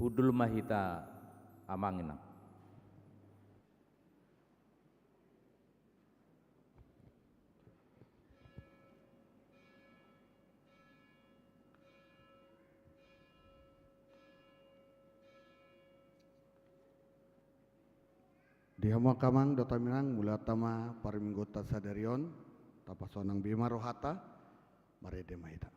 hudul mahita amangina. Dihama kamang dota minang mulatama pariminggota sadarion tapasonang bima rohata marede mahita.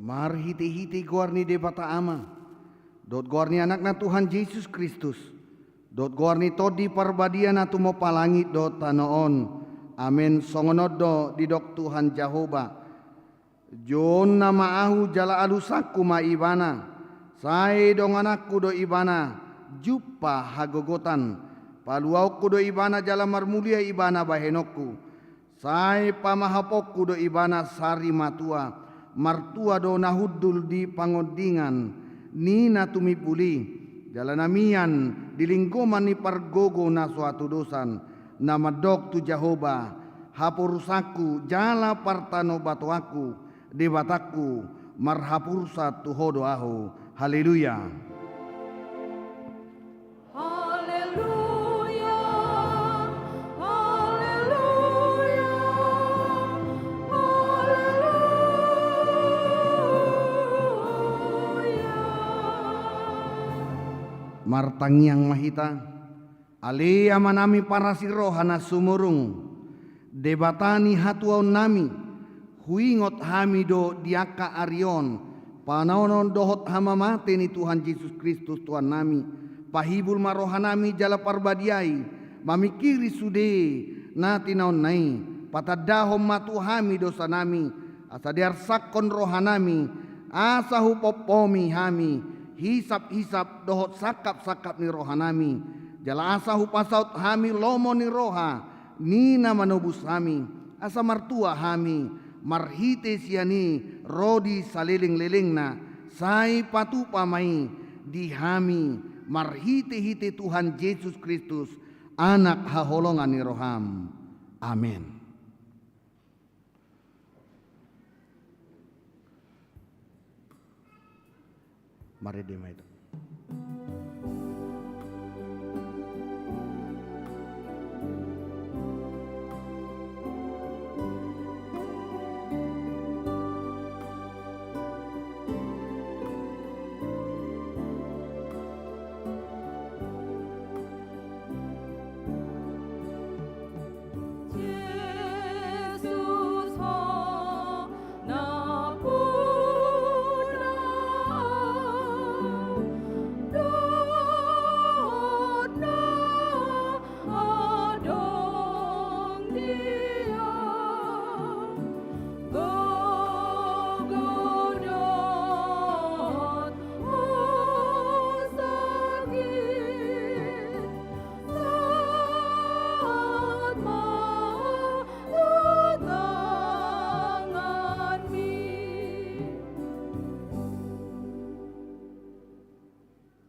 Mar hiti-hiti guarni debata ama, dot guarni anakna Tuhan Yesus Kristus, dot guarni todi parbadia na tumo palangit dot tanoon, amen songonodo di dok Tuhan Jehovah, jon nama ahu jala alusaku ma ibana, sai dong anakku do ibana, jupa hagogotan, paluauku do ibana jala marmulia ibana bahenokku, sai pamahapokku do ibana sari matua, martua do nahudul di pangodingan ni natumi puli jalanamian dilinggoman ni pargogo na suatu dosan nama dok tu Jehovah hapurusaku jala partano batuaku debataku marhapursa tu hodo ahu. Haleluya. Martangiang mahita ali amanami para sirohana sumurung debatani hatuaw nami huingot hamido diaka arion panaonon dohot hamamate ni Tuhan Yesus Kristus Tuhan nami pahibul marohanami jala parbadiai mamikiri sude nati naon nai patadahom matu hami dosa nami asadiar sakon rohanami asa hupopomi hami hisap-hisap dohot sakap-sakap ni rohanami jala asa hupasaut hami lomo ni roha nina manobus hami asa martua hami marhite siani rodi saliling-lilingna sai patu pamai di hami marhite-hite Tuhan Yesus Kristus anak haholongan ni roham. Amin. Mari demai itu.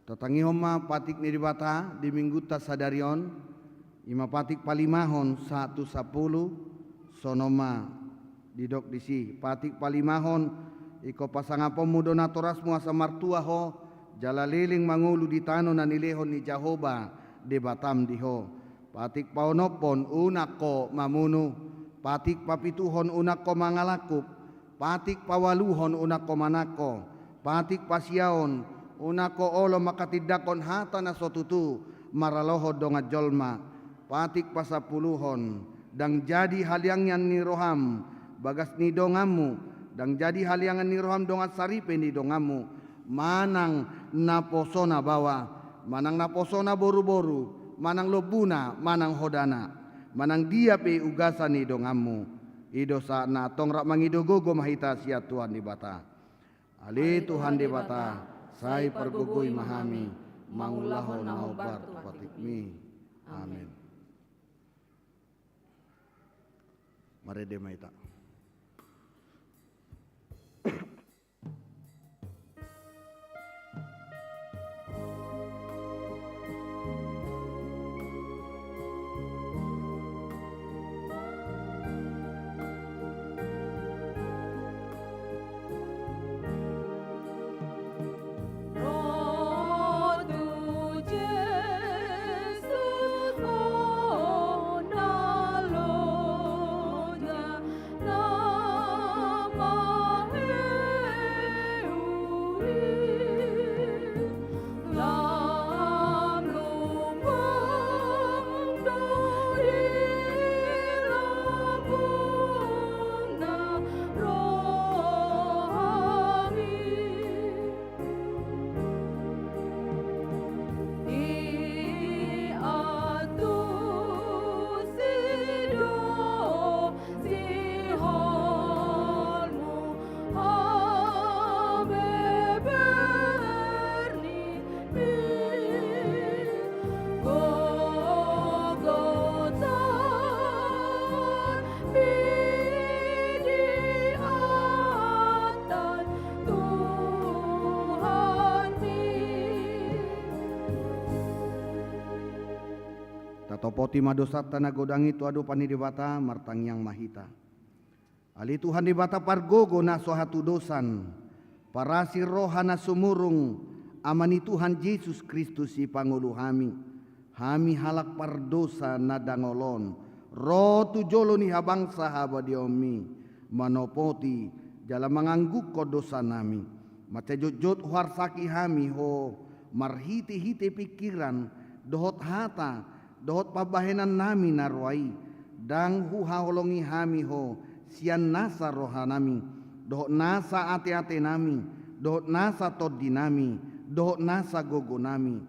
Tatangi homa patik ni dibata di minggu tasadarion ima patik palimahon 110 sonoma didok disi patik palimahon iko pasangapom mudo natoras muasa martua ho jala liling mangulu di tano na nilehon ni Jahoba de Batam diho patik paonopon unako mamunu patik papituhon unako mangalakup patik pawaluhon unako manako patik pasiaon unako olo makatidakon hata na sotutu maraloho donga jolma patik pasapuluhon dang jadi haliangan ni roham bagas ni dongamu dang jadi haliangan ni roham donga saripe ni dongamu manang naposona bawa manang naposona boru-boru manang lobuna manang hodana manang dia pe ugasa ni dongamu idosa na tongrak mangidogogo mahita sia Tuhan di bata ali Tuhan di bata sai pergugui mahami mangulahon naobar patikmi amin. Mari demaita. Topoti madosat tanah godang itu adu pani dibata martang yang mahita. Ali Tuhan dibata pargogo na sohatu dosan. Parasi rohana sumurung amani Tuhan Yesus Kristus si pangulu hami. Hami halak pardosa na dangolon. Rotu jolo ni habangsa habadiomi. Manopoti jala mengangguk ko dosa nami. Macajot huarsaki hami ho. Marhiti-hiti pikiran dohot hata. Dohot pabahenan nami narwai dang huhaolongi hami ho sian nasa rohanami dohot nasa ate-ate nami dohot nasa toddi nami dohot nasa gogo nami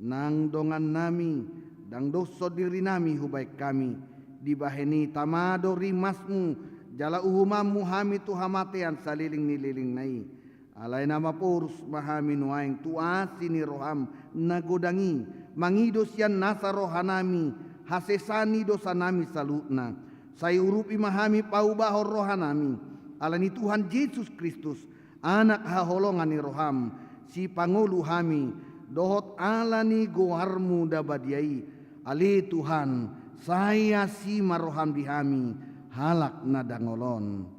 nang dongan nami dang doso diri nami hubaik kami dibaheni tamado rimasmu jala uhumamu hami tu hamatean saliling nililing nai alai nama purus mahami nuaing tuasi ni roham nagodangi mangido sian nasa rohanami hasesani dosa nami salutna sayurupi mahami paubahor rohanami alani Tuhan Yesus Kristus anak haholongan ni roham si pangulu hami dohot alani goharmu dabadiai ali Tuhan saya si maroham dihami halak nadangolon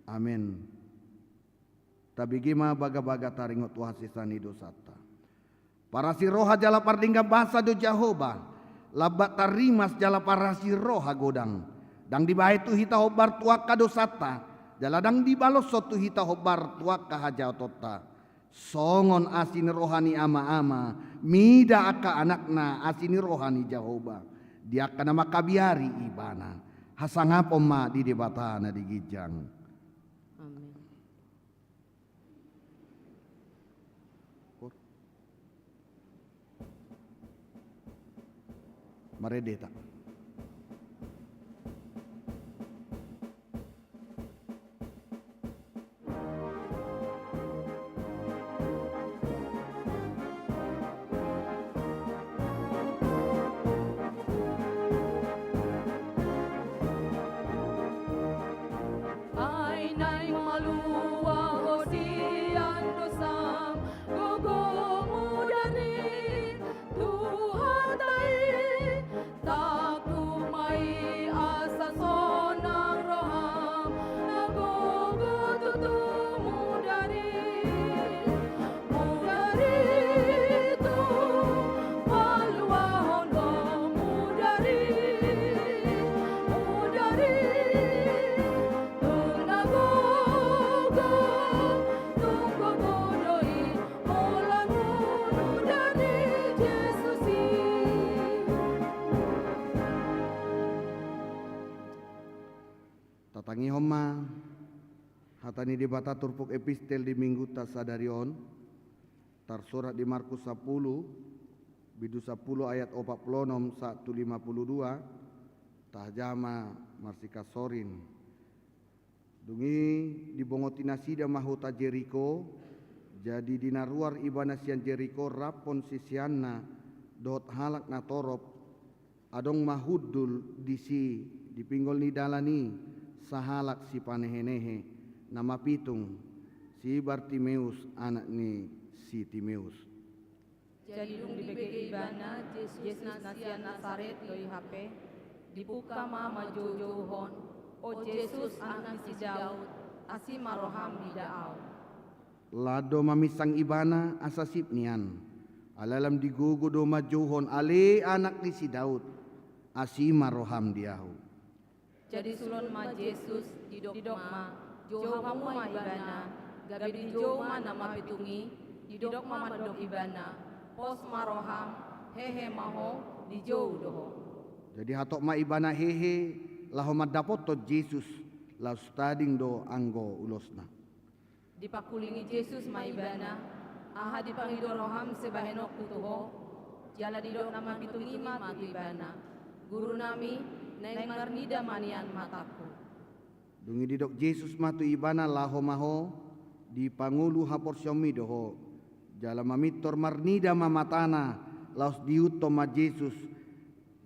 amin. tabigima baga-baga taringot wahasisan idosata. Para si roha jala pardingga basa do Jahoba, labat tarimas jala para si roha godang. Dang dibahe tu hita hobar tuaka dosata, jala dang dibalos sotu hita hobar tuaka hajatota. Songon asini rohani ama-ama, mida aka anakna asini rohani Jahoba. Dia kana makabiari ibana, hasangapom ma di debatana di gijang. Amin. Maredeta. Ay nay maluwa hosian dosam gogo mudari Tuhan ay tak tumai asa sonang roham nagogo tutu mudari tu maluwa hondo mudari Tatangi homa hatani debata turpuk epistel di minggu tasadarion tarsurat di Markus 10 bidu 10 ayat 46 152 tahjama marsika sorin dungi dibongoti nasida mahuta Jeriko jadi dinaruar ibana sian Jeriko rapon sisianna dot halak na torop adong mahudul disi dipinggol ni dalani sahalak si panehenehe nama pitung si Bartimeus anak ni si Timeus. Jadi dung dibege ibana Yesus nasian Nasaret doi hape dibuka mama jojohon o Yesus anak si Daud asi maroham di daau. Lado mamisang ibana asasip nian alalam digugo do majohon ale anak ni si Daud asi maroham diahu. Jadi sulon ma Yesus didok ma jauh kamu ma ibana gabi di jauh ma nama pitungi didok ma madok ibana pos maroham hehe maho di jauh doho. Jadi hatok ma ibana hehe laho madapot to Yesus lau stading do anggo ulosna. Dipakulingi Yesus ma ibana aha dipangido roham sebahenok tutuho jala didok nama pitungi ma tu ibana guru nami Neng marnida manian mataku. Dungi didok Yesus matu ibana laho maho di pangulu hapor syomi doho. Jala mamitor marnida mamatana laos diuto ma Yesus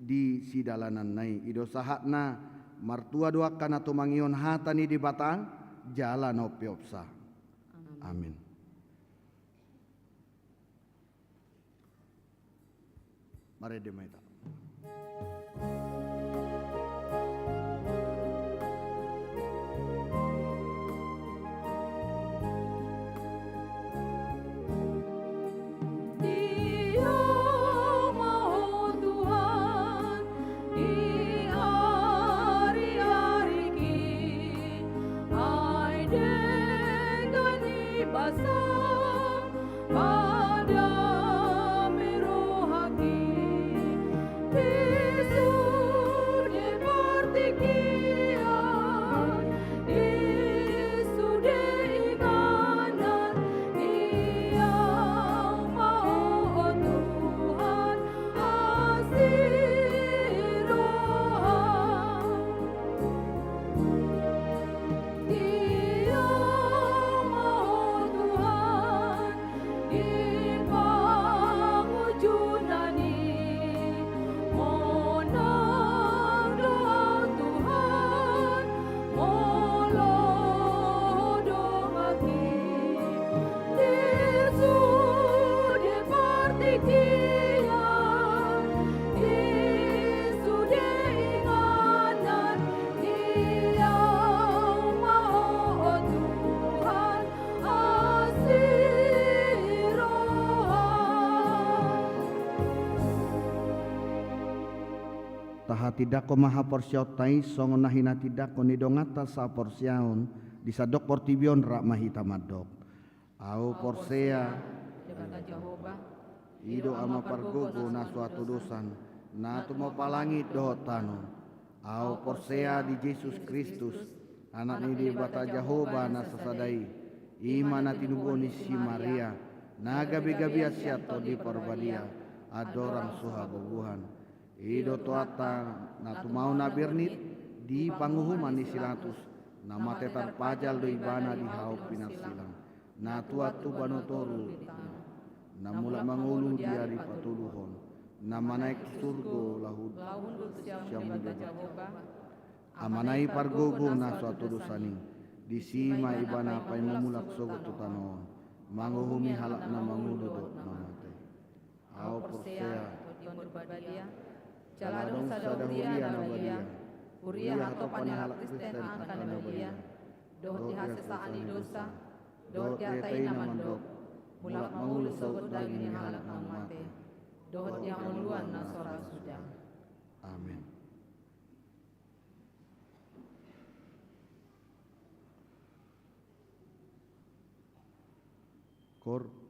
di sidalanan nai. Ido sahatna martua doa kana tumangion hatani di batang jala no piopsa. Amin. Mari demaita. taha tidak ko maha porsiautai songon nahina tidak ko nidongata sa porsiaun disadok portibion rak mahita madok au porsea Debata Jehovah, ido ama pargogo na suatu dosan na tumo palangit doh tano au porsea di Yesus Kristus anak ni di bata Jehovah na sasadai ima na tinuboni si Maria na gabi-gabi asiato di parbadia adorang suha bubuhan ido toata na tumau na bernit di panguhuman ni silatus na matetan pajal do ibana di haup pinasilang na tuatu banotoru na mula mangulu dia di patuluhon na manaik surgo lahud lahundul siang debata Jehovah, amanai pargogo na suatu dosani di sima ibana pai memulak sogo tutanon manguhumi halak na mangulu do namate au porsea Tuan berbadia, Jaladong Jaladong sada huria uria na na badia Uria hato panhalak Kristen angkan na badia, doh dihasesaan di dosa, doh diatai na mandok, mulak mangulu sogot lagi ni halak nang mate, doh yang uluan na sora sudah. amin. Kor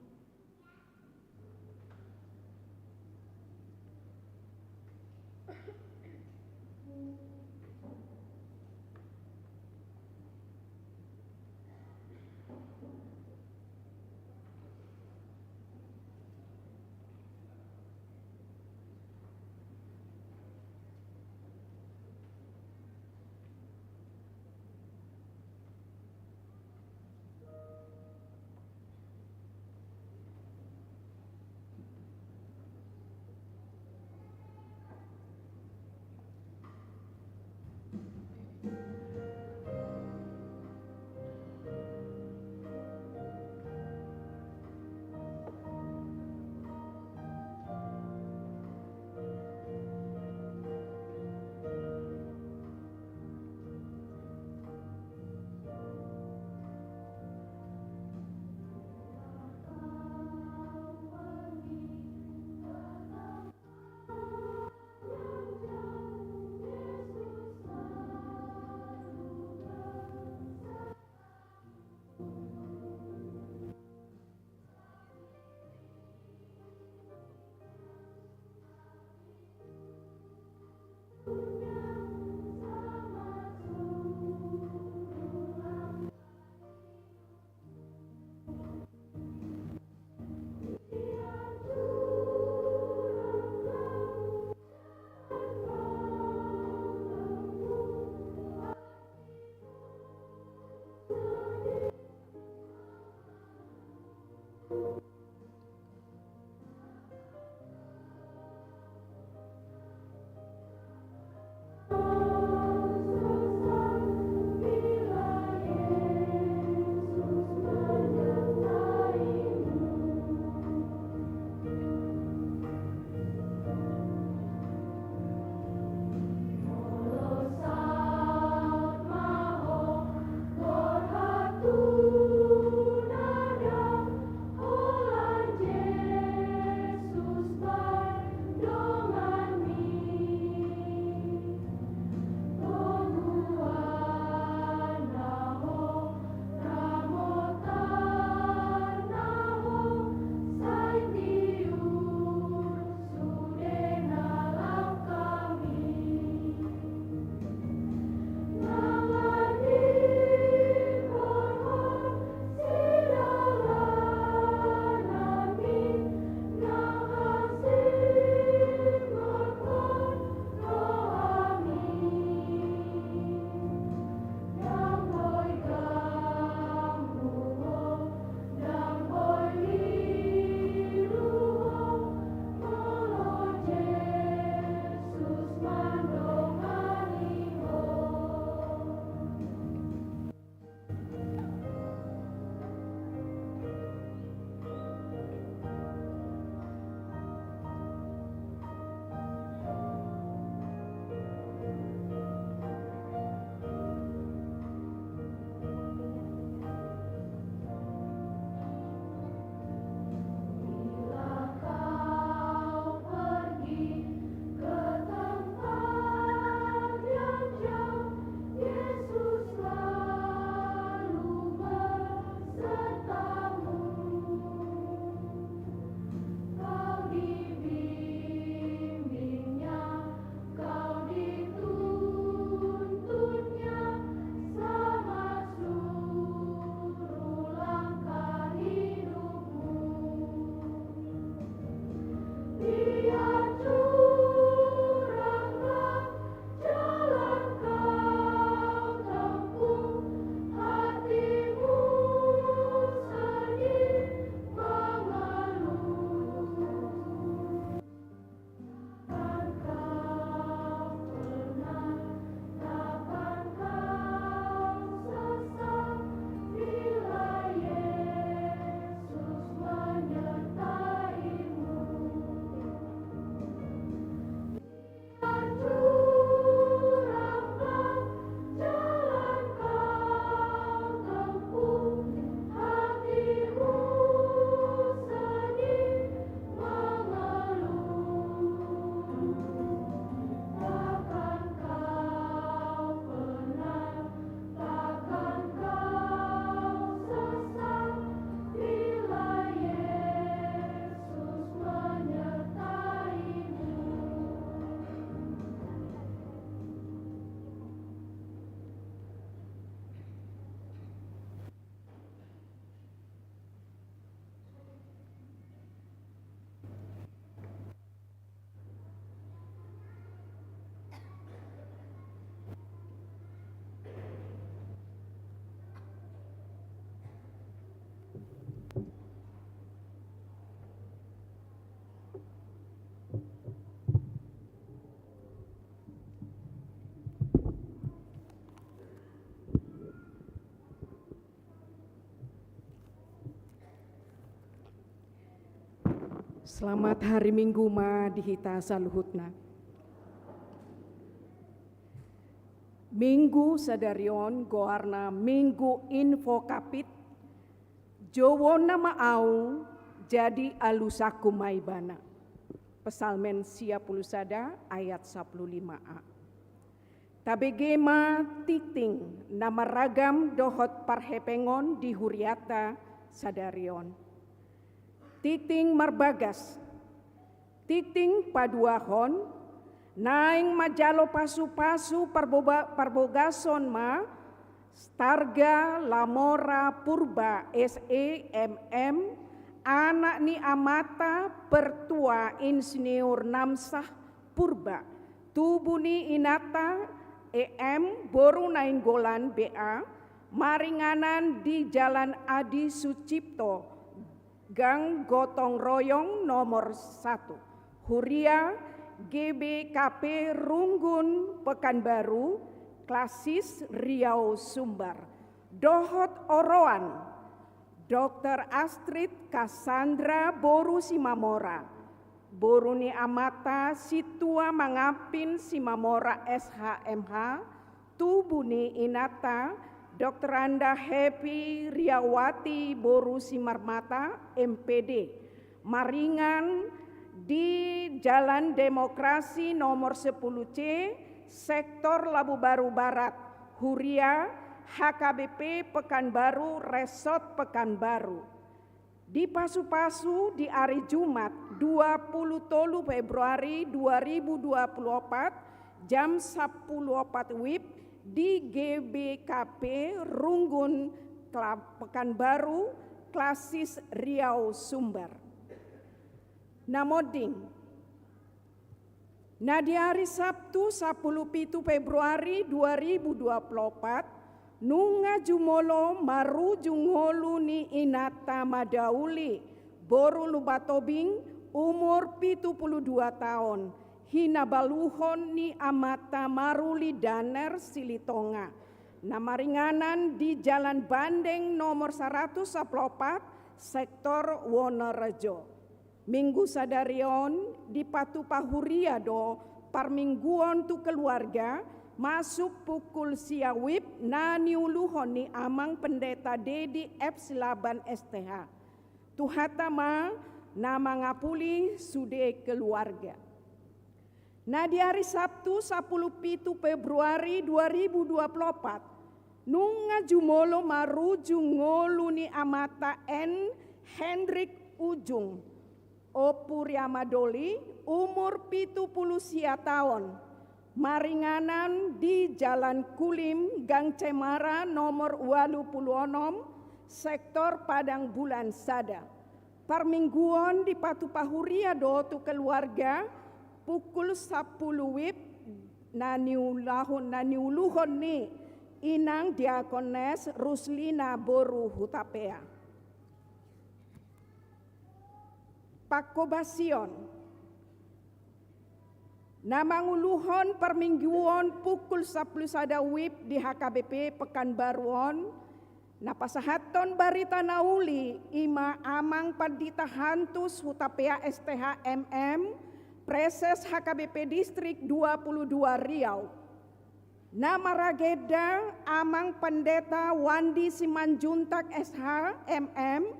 Selamat hari Minggu ma dihita saluhutna. Minggu sadarion goarna Minggu info kapit jowona maau jadi alusaku maibana. Pesalmen 10 ayat 15a. Tabegema titing nama ragam dohot parhepengon di huriata sadarion. Titing marbagas, titing paduahon, naing majalo pasu-pasu parbogason ma, starga lamora purba SEMM, anak ni amata pertua insinyur namsah purba, tubuh ni inata EM boru nainggolan BA, maringanan di Jalan Adi Sucipto, Gang Gotong Royong nomor 1, Huria GBKP Runggun Pekanbaru, Klasis Riau Sumbar. Dohot Oroan, Dr. Astrid Cassandra Boru Simamora, Boruni Amata Situa Mangapin Simamora SHMH, Tubuni Inata, Dr. Anda Happy Riawati Boru Simarmata MPD, Maringan di Jalan Demokrasi nomor 10C, Sektor Labu Baru Barat, Huria HKBP Pekanbaru Resort Pekanbaru. Di Pasu-Pasu di hari Jumat 23 Februari 2024 jam 10.04 WIB di GBKP Runggun Pekanbaru, Klasis Riau Sumbar. Namoding, nah di hari Sabtu 17 Februari 2024, nunga jumolo maru jungolu ni inata madauli, boru lubatobing umur 72 tahun. Hina baluhon ni amata maruli daner silitonga. Nama ringanan di Jalan Bandeng nomor 114 Sektor Wonorejo. Minggu sadarion di Patu Pahuria do parmingguon tu keluarga masuk pukul siawip na niuluhon ni amang pendeta Dedi F. Silaban STH. Tuhatama nama ngapuli sude keluarga. Nah di hari Sabtu 17 Februari 2024 nunga jumolo maru jungolu ni amata N. Hendrik Ujung Opuri Amadoli umur 70 tahun, maringanan di Jalan Kulim Gang Cemara nomor 86 Sektor Padang Bulan Sada. Parmingguon di Patu Pahuria do tu keluarga pukul 10 WIB naniuluhon ni inang Diakones Ruslina Boru Hutapea. Pakobasion namanguluhon permingguon pukul 10 WIB di HKBP Pekanbaruon. Napasahaton barita nauli ima amang pandita hantus Hutapea STH MM Preses HKBP Distrik 22 Riau. Nama rageda amang pendeta Wandi Simanjuntak SH MM,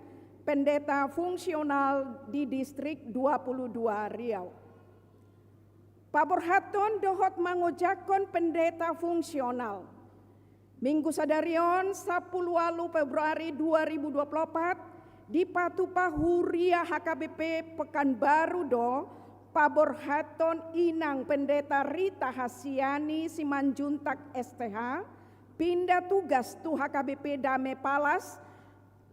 pendeta fungsional di Distrik 22 Riau. Paborhaton dohot mangojakon pendeta fungsional. Minggu sadarion 10 Februari 2024 di Patu Pahuria HKBP Pekanbaru do paborhaton inang pendeta Rita Hasiani Simanjuntak STH pindah tugas tu HKBP Dame Palas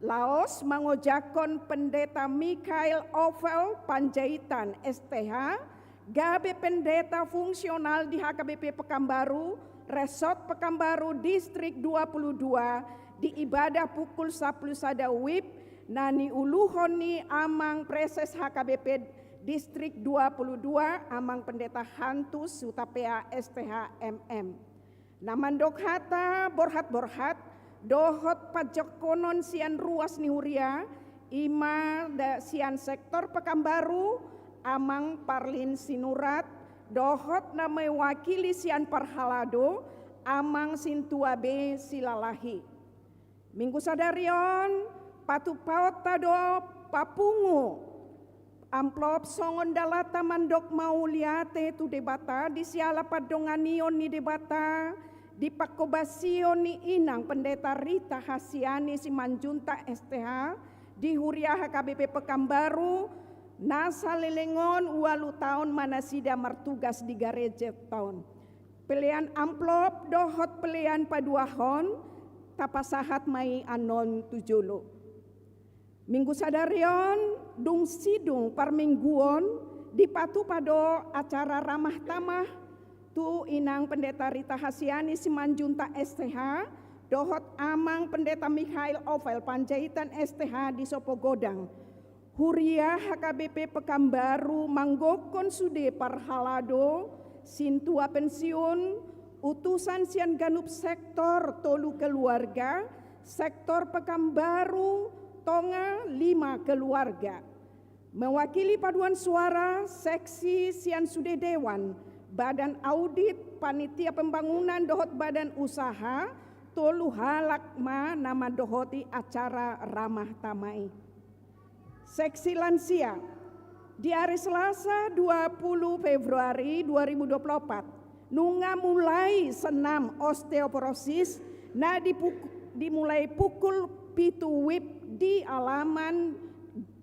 Laos mangojakon pendeta Mikael Ovel Panjaitan STH gabe pendeta fungsional di HKBP Pekanbaru Resort Pekanbaru Distrik 22 di ibadah pukul 10 WIB nani uluhoni amang preses HKBP Distrik 22 amang pendeta Hantus Hutapea STH MM. Namandok hata borhat dohot pajak konon sian ruas ni huria Ima sian sektor Pekanbaru amang parlin sinurat dohot na mewakili sian parhalado amang sintua be silalahi. Minggu sadarion patu pauta do papungu amplop songon dalata mandok mauliate tu debata di siala padonganion ni debata di pakobasion ni inang pendeta Rita Hasiani Simanjunta STH di Huriah HKBP Pekanbaru nasa lelengon 8 tahun manasida martugas di gereja tahun. Pilihan amplop dohot pilihan paduahon tapasahat mai anon tujulu. Minggu sadarion dung sidung parmingguon dipatu pado acara ramah tamah tu inang pendeta Rita Hasiani Simanjunta STH dohot amang pendeta Mikhail Ovel Panjaitan STH di Sopogodang. Huriah HKBP Pekanbaru manggokon sude parhalado sintua pensiun utusan sian ganup sektor tolu keluarga sektor Pekanbaru tonga 5 keluarga. Mewakili paduan suara seksi sian sude dewan badan audit panitia pembangunan dohot badan usaha tolu halakma nama dohoti acara ramah tamai. Seksi lansia di hari Selasa 20 Februari 2024 nunga mulai senam osteoporosis na dimulai pukul pitu wib di alaman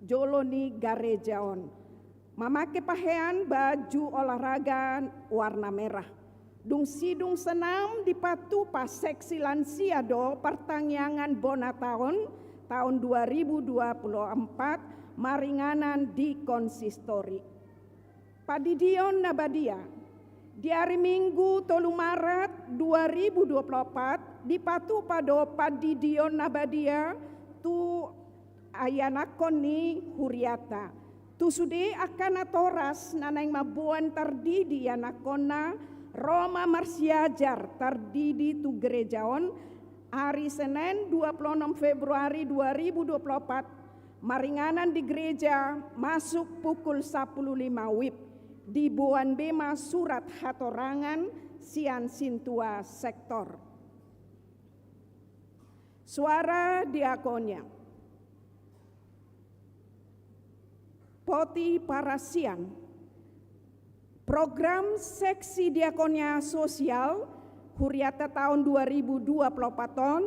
Joloni Garejaon. Mamake pakaian baju olahraga warna merah. Dung sidung senam dipatu pas seksi lansia do pertangyangan bona tahun 2024 maringanan di konsistori. Padidion Nabadia di hari Minggu 3 Maret 2024 dipatu pado Padidion Nabadia tu ayanakon ni Huriata. Tu sude akan atoras nanaing mabuan tardidi anakona Roma Marsiajar tardidi tu gerejaon hari Senin 26 Februari 2024 maringanan di gereja masuk pukul 10.05 WIB di Buan Bema Surat Hatorangan sian sintua sektor. Suara diakonia. Poti Parasian. Program seksi diakonia sosial Huriata tahun 2024 ton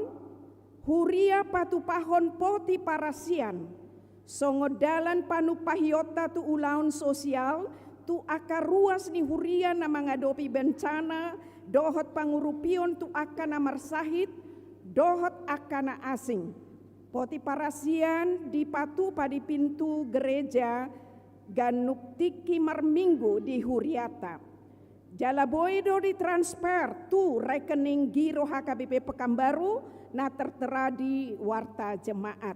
Huria patupahon Poti Parasian. Songodalan panupahiota tu ulaun sosial tu akar ruas ni Huria na mengadopi bencana dohot pangurupion tu akana marsahit dohot akana asing. Poti Parasian dipatu pada pintu gereja Ganuktiki Marminggu di Huriata. Jalaboido ditransfer tu rekening giro HKBP Pekanbaru na tertera di warta jemaat.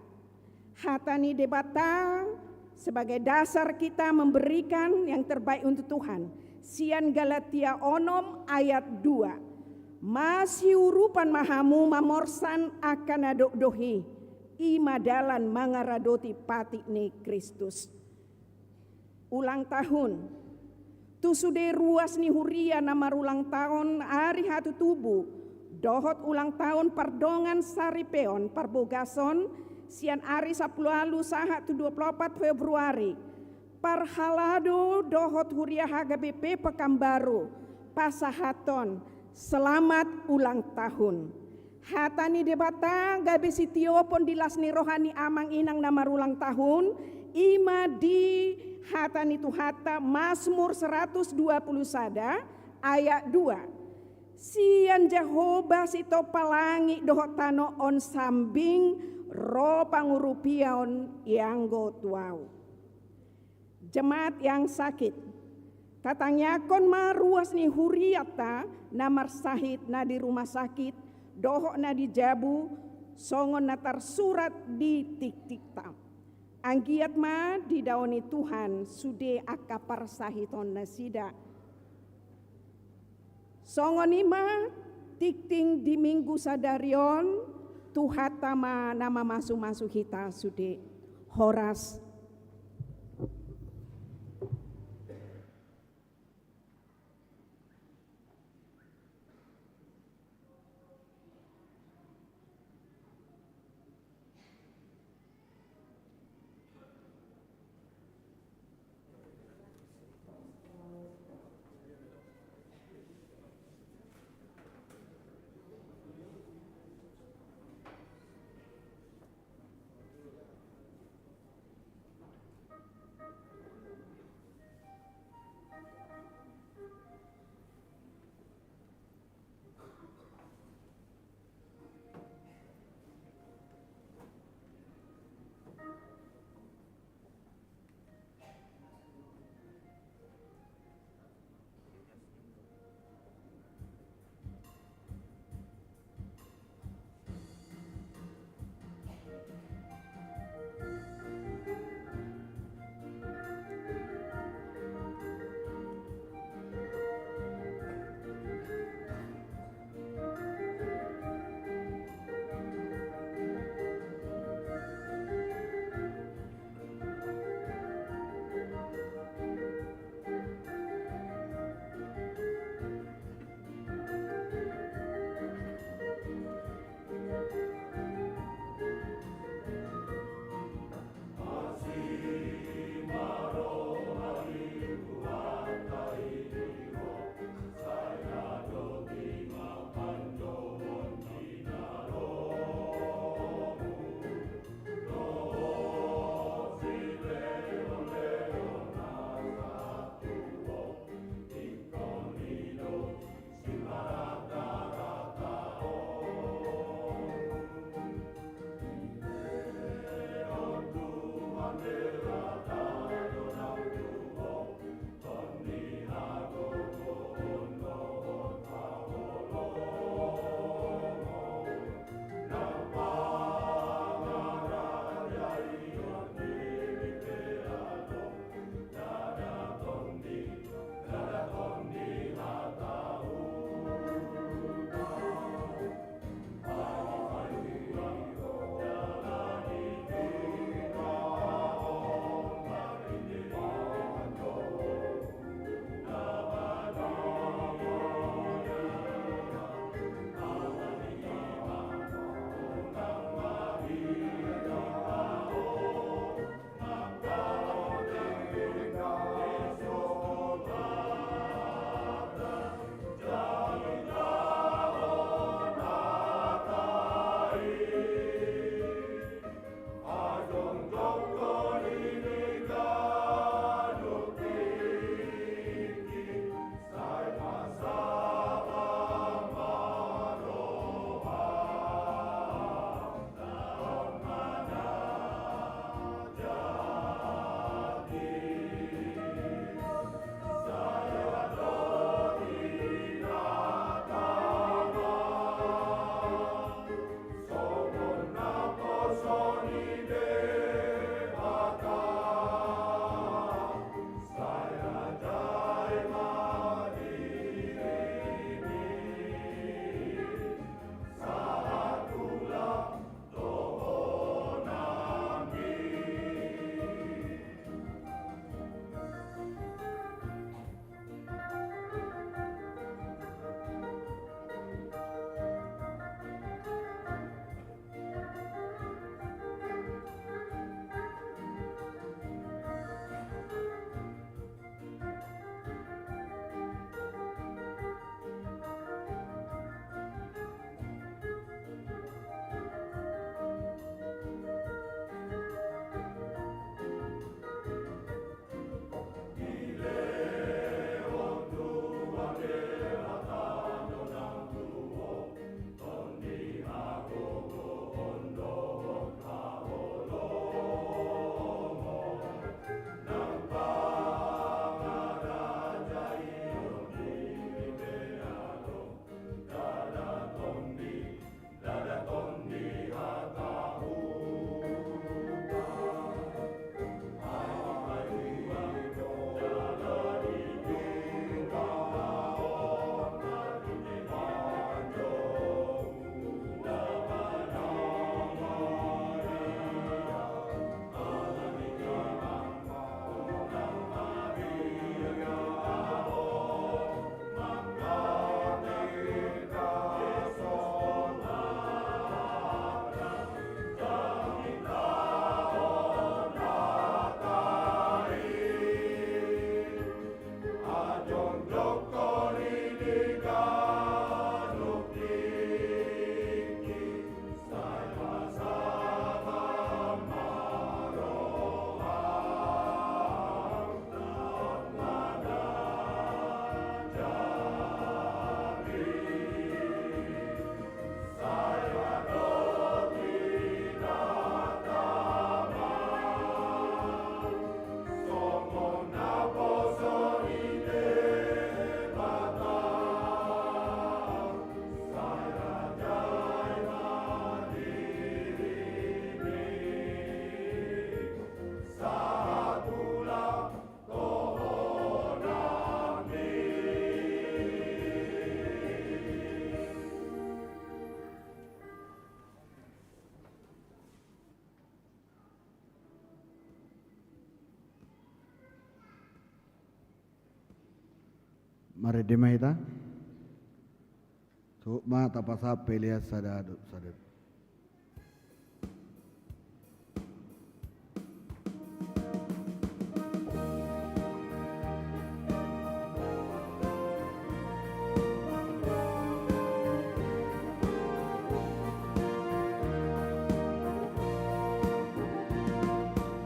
Hatani debata sebagai dasar kita memberikan yang terbaik untuk Tuhan. Sian Galatia onom ayat 2. Masih urupan mahamu mamorsan akan adok-dohi. Ima dalan mangaradoti patik ni Kristus. Ulang tahun. Tu sude ruas ni Huria namar ulang tahun hari hatu tubuh. Dohot ulang tahun pardongan saripeon parbogason sian ari 10 lalu sahat tu 24 Februari. Parhalado dohot Huria HKBP Pekanbaru. Pasahaton selamat ulang tahun. Hatani debata gabe sitio pon dilasni rohani amang inang namar ulang tahun ima di hatani tu hata Mazmur 120 sada ayat 2. Sian Jehovah sito palangi dohotano on sambing ro pangurupion yanggo tuau. Jemaat yang sakit tatanyakon maruas ni Huriata namar sahit na di rumah sakit dohok na di Jabu songon natar surat di tik-tik-tam. Anggiat ma di dauni Tuhan sude akapar sahiton nasida. Songon ima tikting di minggu sadarion tuhatama nama masuk-masuk kita sude. Horas. Mari demahita. Sukma tapasa pelias sadadu sadadu.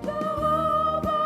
Jehovah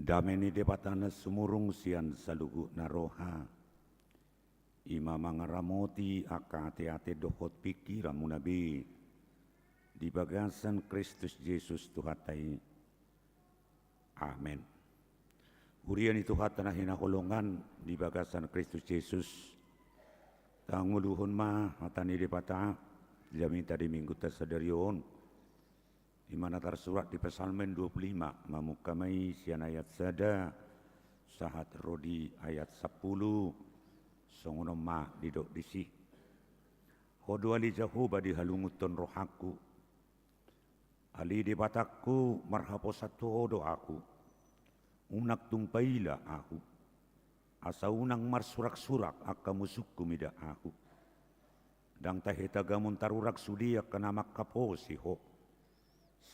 Dameni debatana sumurung sian salugu naroha. Ima mangaramoti ate dohot pikiran munabi. Di bagasan Kristus Yesus Tuhatai. Amin. Urian itu hatana hinaholongan di bagasan Kristus Yesus. Tanguluhun ma hatani debata. Jamin tadi minggu tersadarion. Di mana tersurat di Psalmen 25 mamukamai sian ayat sada sahat rodi ayat 10 songono ma didok disi hodo ali jahuba di halunguton rohaku ali di bataku marhapo satu hodo aku unak tungpaila aku asa unang marsurak-surak akka musukku mida aku dang tahita gamun tarurak sudia kana makaposi ho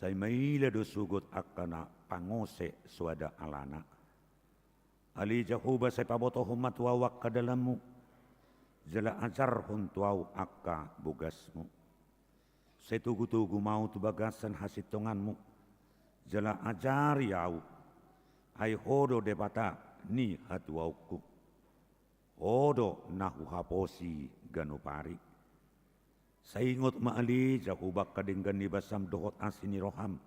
say maila do sugot akana pangose suada alana. Ali jahuba say paboto humat wawak kadalamu. Jala ajar huntuaw akka bugasmu. Say tugu-tugu mau tubagasan hasitonganmu. Jala ajar yaw. Ay hodo debata ni hatuawku. Hodo nahu haposi ganupari. Saingot maali jahubak kadinggan ni basam dohot asini roham.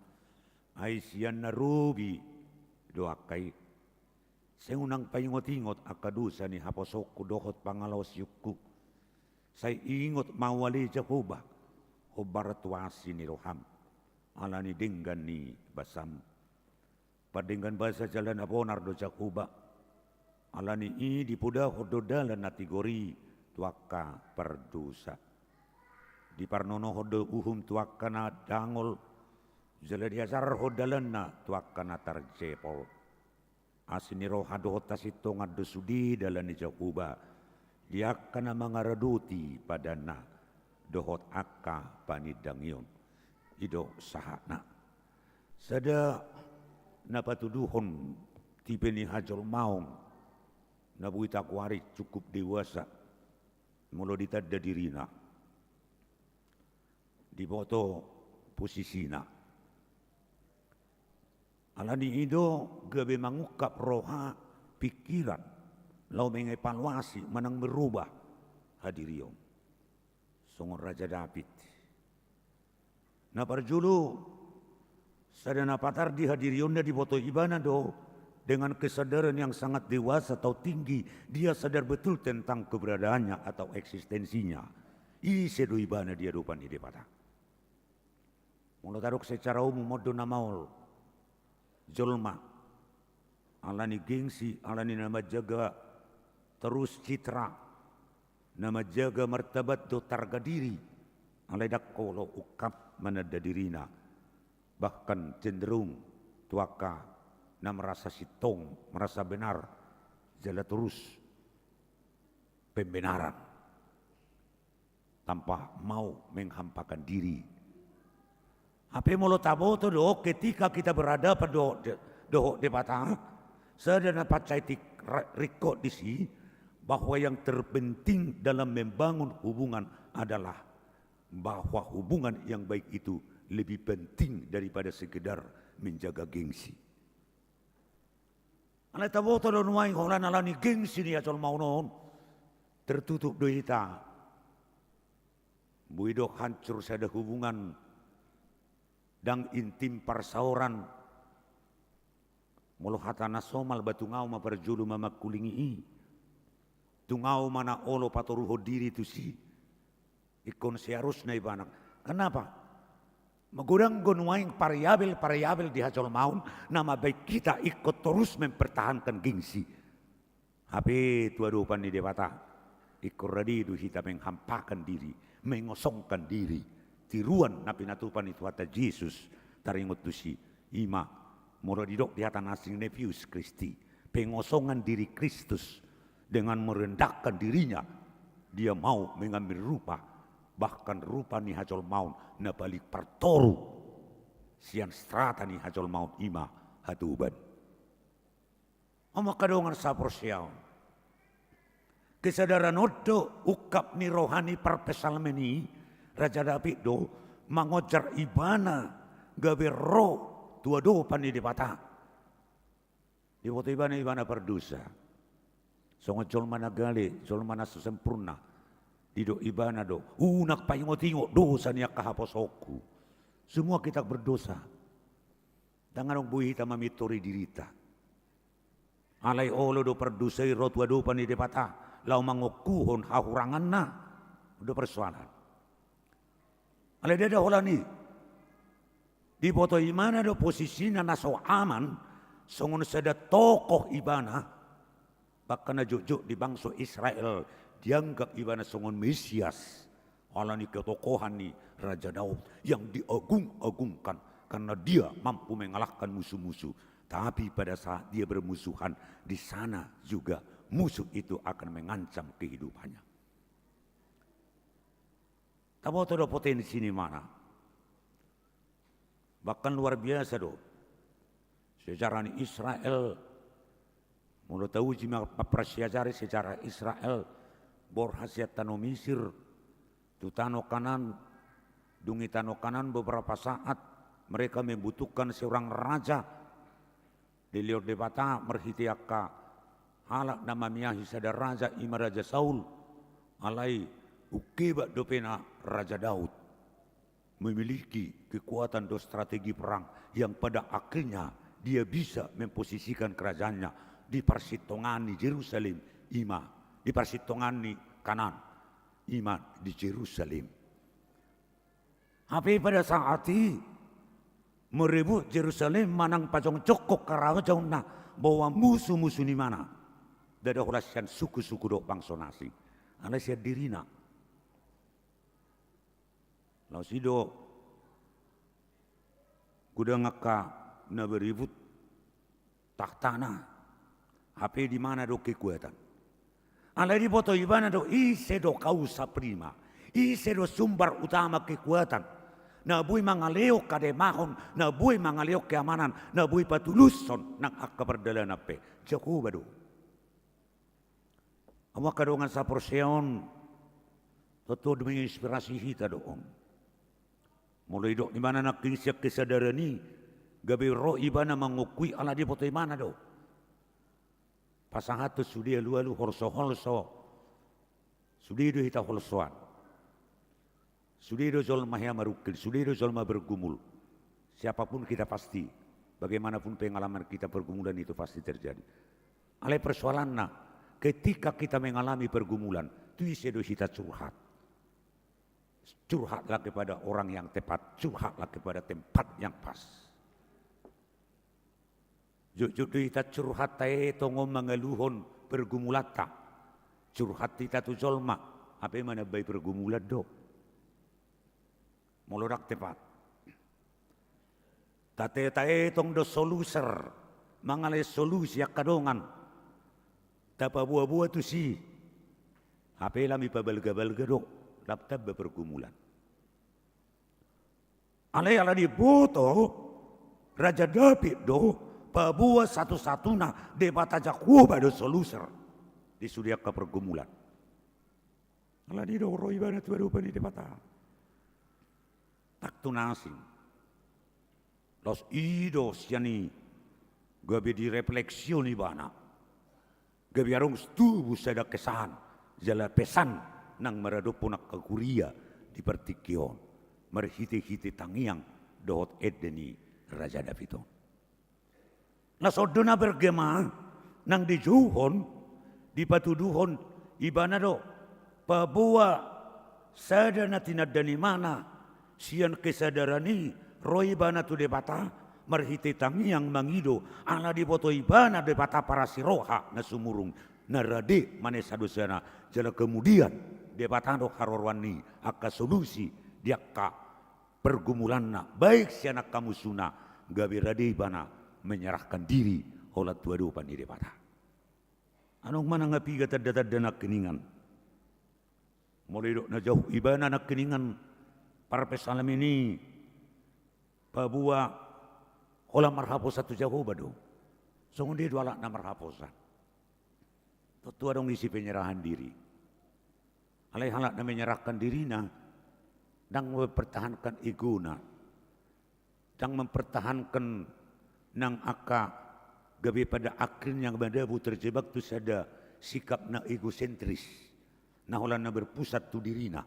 Ay siyan narubi doakai. Seunang paingot-ingot akadusa ni haposokku dohot pangalawas yukku. Say ingot mawali jahubak. Hobaratuasi ni roham. Alani dinggan ni basam. Padinggan bahasa jalan abonar do jahubak. Alani i dipuda hododalan natigori tuaka perdosa. Di parnono hodo uhum tuakana dangol jala diasar hodalanna tuakana tarjepol asini roha dohota sito ngado sudi dalan ni jakuba diakana mangaraduti padana dohot akka panidangyon ido sahana sada napatuduhon tipe ni hajol maung nabuita kuari cukup dewasa mulo ditadda dirina di boto posisina. Alani ido gabe mangukap roha pikiran lau mengevaluasi manang merubah hadirion. Songon Raja David. Na parjulu sadana patar di hadirion di boto ibana do dengan kesadaran yang sangat dewasa atau tinggi dia sadar betul tentang keberadaannya atau eksistensinya. Isedo ibana dia dupan di depata. Mula taruk secara umum modo namaul jolma alani gengsi alani nama jaga terus citra nama jaga martabat do targa diri alai dakolo ukap manada dirina bahkan cenderung tuaka na merasa sitong merasa benar jala terus pembenaran tanpa mau menghampakan diri. Apa molo taboto do ketika kita berada pada do debatang sadana pacaitik riko disi bahwa yang terpenting dalam membangun hubungan adalah bahwa hubungan yang baik itu lebih penting daripada sekedar menjaga gengsi. Ana taboto do nuai holan alani gengsi ni asal mau non tertutup do ita. Buido hancur sada hubungan dang intim parsauran molo hatana somal batungau ma perjulu mama kulingi i tungau mana olo patoruho diri tu si ikon seharusnya ibanak kenapa magurang gonuaing variabel di hajol maun nama baik kita ikut terus mempertahankan gengsi hape tua dupan di debata ikut radi du kita menghampakan diri mengosongkan diri tiruan na pinatupan itu hata Yesus taringot tusi ima moro didok di hata nasing nevius Kristi pengosongan diri Kristus dengan merendahkan dirinya dia mau mengambil rupa bahkan rupa ni hajol maun na balik partoru sian strata ni hajol maun ima hatuban ama kadongan saporsiaw kesadaran odo ukap ni rohani parpesalmeni Raja David do mangojar ibana gabe roh tua do pani debata. Di foto ibana berdosa. Songo jol mana gale, jol mana sesempurna. Di do ibana do. Nak payung tingo dosa niya kahapos oku. Semua kita berdosa. Dangan ang buhi ta mamitori dirita. Alay olo do perdusay rotwa do pani depata. Lau mangukuhon hahurangan na. Do persoalan. Alay dada hola ni. Di foto imana do posisinya naso aman. Songon sada tokoh ibana. Bahkan na jujuk di bangsa Israel. Dianggap ibana songon Mesias. Allah ni ketokohan ni Raja Daud yang diagung-agungkan karena dia mampu mengalahkan musuh-musuh. Tapi pada saat dia bermusuhan di sana juga musuh itu akan mengancam kehidupannya. Tahu ada potensi di mana? Bahkan luar biasa do. Sejarah Israel, mulai tahu jima persiajari sejarah Israel borhasiat tano Mesir. Tutano kanan, dungi tano kanan beberapa saat mereka membutuhkan seorang raja. Dilihat debata merhitiaka halak nama miyahi sada raja ima Raja Saul. Alai ukeba dopena Raja Daud. Memiliki kekuatan dan strategi perang yang pada akhirnya dia bisa memposisikan kerajaannya di Persitongan di Yerusalem ima. Di Persitongan di kanan. Iman di Yerusalem. Tapi pada saat itu merebut Yerusalem manang pajong cokok karawa jauh na bahwa musuh-musuh di mana. Dada horasian suku-suku do bangsa nasi. Alasia dirina. Lalu sido kuda ngaka na beribut tahtana. Tapi di mana do kekuatan. Ala di foto ibana do ise do kausa prima. Ise do sumber utama kekuatan. Na bui mangaleo kademahon, na bui mangaleo keamanan, na bui patuluson nang akka perdalan ape. Jaku bado. Awak kadongan sa porseon. Toto demi inspirasi hita doon. Mulai do ibana nak kinsiak kesadaran ni. Gabi ro ibana mangukui ala di foto ibana do. Pasangat tu sudia lu holso. Sudia do hita holsoan. Sudia do jol mahya marukil. Sudia do jol ma bergumul. Siapapun kita pasti. Bagaimanapun pengalaman kita pergumulan itu pasti terjadi. Alai persoalannya. Ketika kita mengalami pergumulan. Tu do hita curhat. Curhatlah kepada orang yang tepat. Curhatlah kepada tempat yang pas. Jujur kita curhat tae tongo mengeluhon pergumulata. Curhat kita tu jolma. Apa mana bayi pergumulat do. Molorak tepat. Tate tae tong do soluser. Mangale solusi akadongan. Tapa buah-buah tu si. Apa lami pabelga-belga do. Laptab pergumulan. Alai ala di boto. Raja David do. Pabuah satu-satuna debat aja kuba do soluser di sudia ke pergumulan. Kalau di doro ibadah tu baru pani debat tak tunasing. Los idos yani gabe di refleksiun ibana. Gabe arung stubu sada kesan jala pesan nang meradopunak ke kuria di pertikion. Merhiti-hiti tangiang dohot edeni Raja Davidon. Nasodona bergema nang dijuhon di patuduhon ibana do pabuah sadana tinadani mana sian kesadarani roi ibana tu debata marhite tangiang mangido ala di foto ibana debata para siroha na sumurung narade mane sadosana jala kemudian debata do harorwani akka solusi diakka pergumulanna baik sianak kamu suna gabe rade ibana menyerahkan diri olat dua pani debata. Anong mana ngapi kata data nak keningan. Mulai dok na jauh ibana nak keningan para pesalam ini pabua olah marhaposa tu jauh bado. Songon dia dua na marhaposa. Tentu adong isi penyerahan diri. Alai halak na menyerahkan dirina dan mempertahankan egona. Dan mempertahankan nang aka gabi pada akhirnya madabu terjebak tu sada sikap na egosentris. Nah ulah na berpusat tu dirina.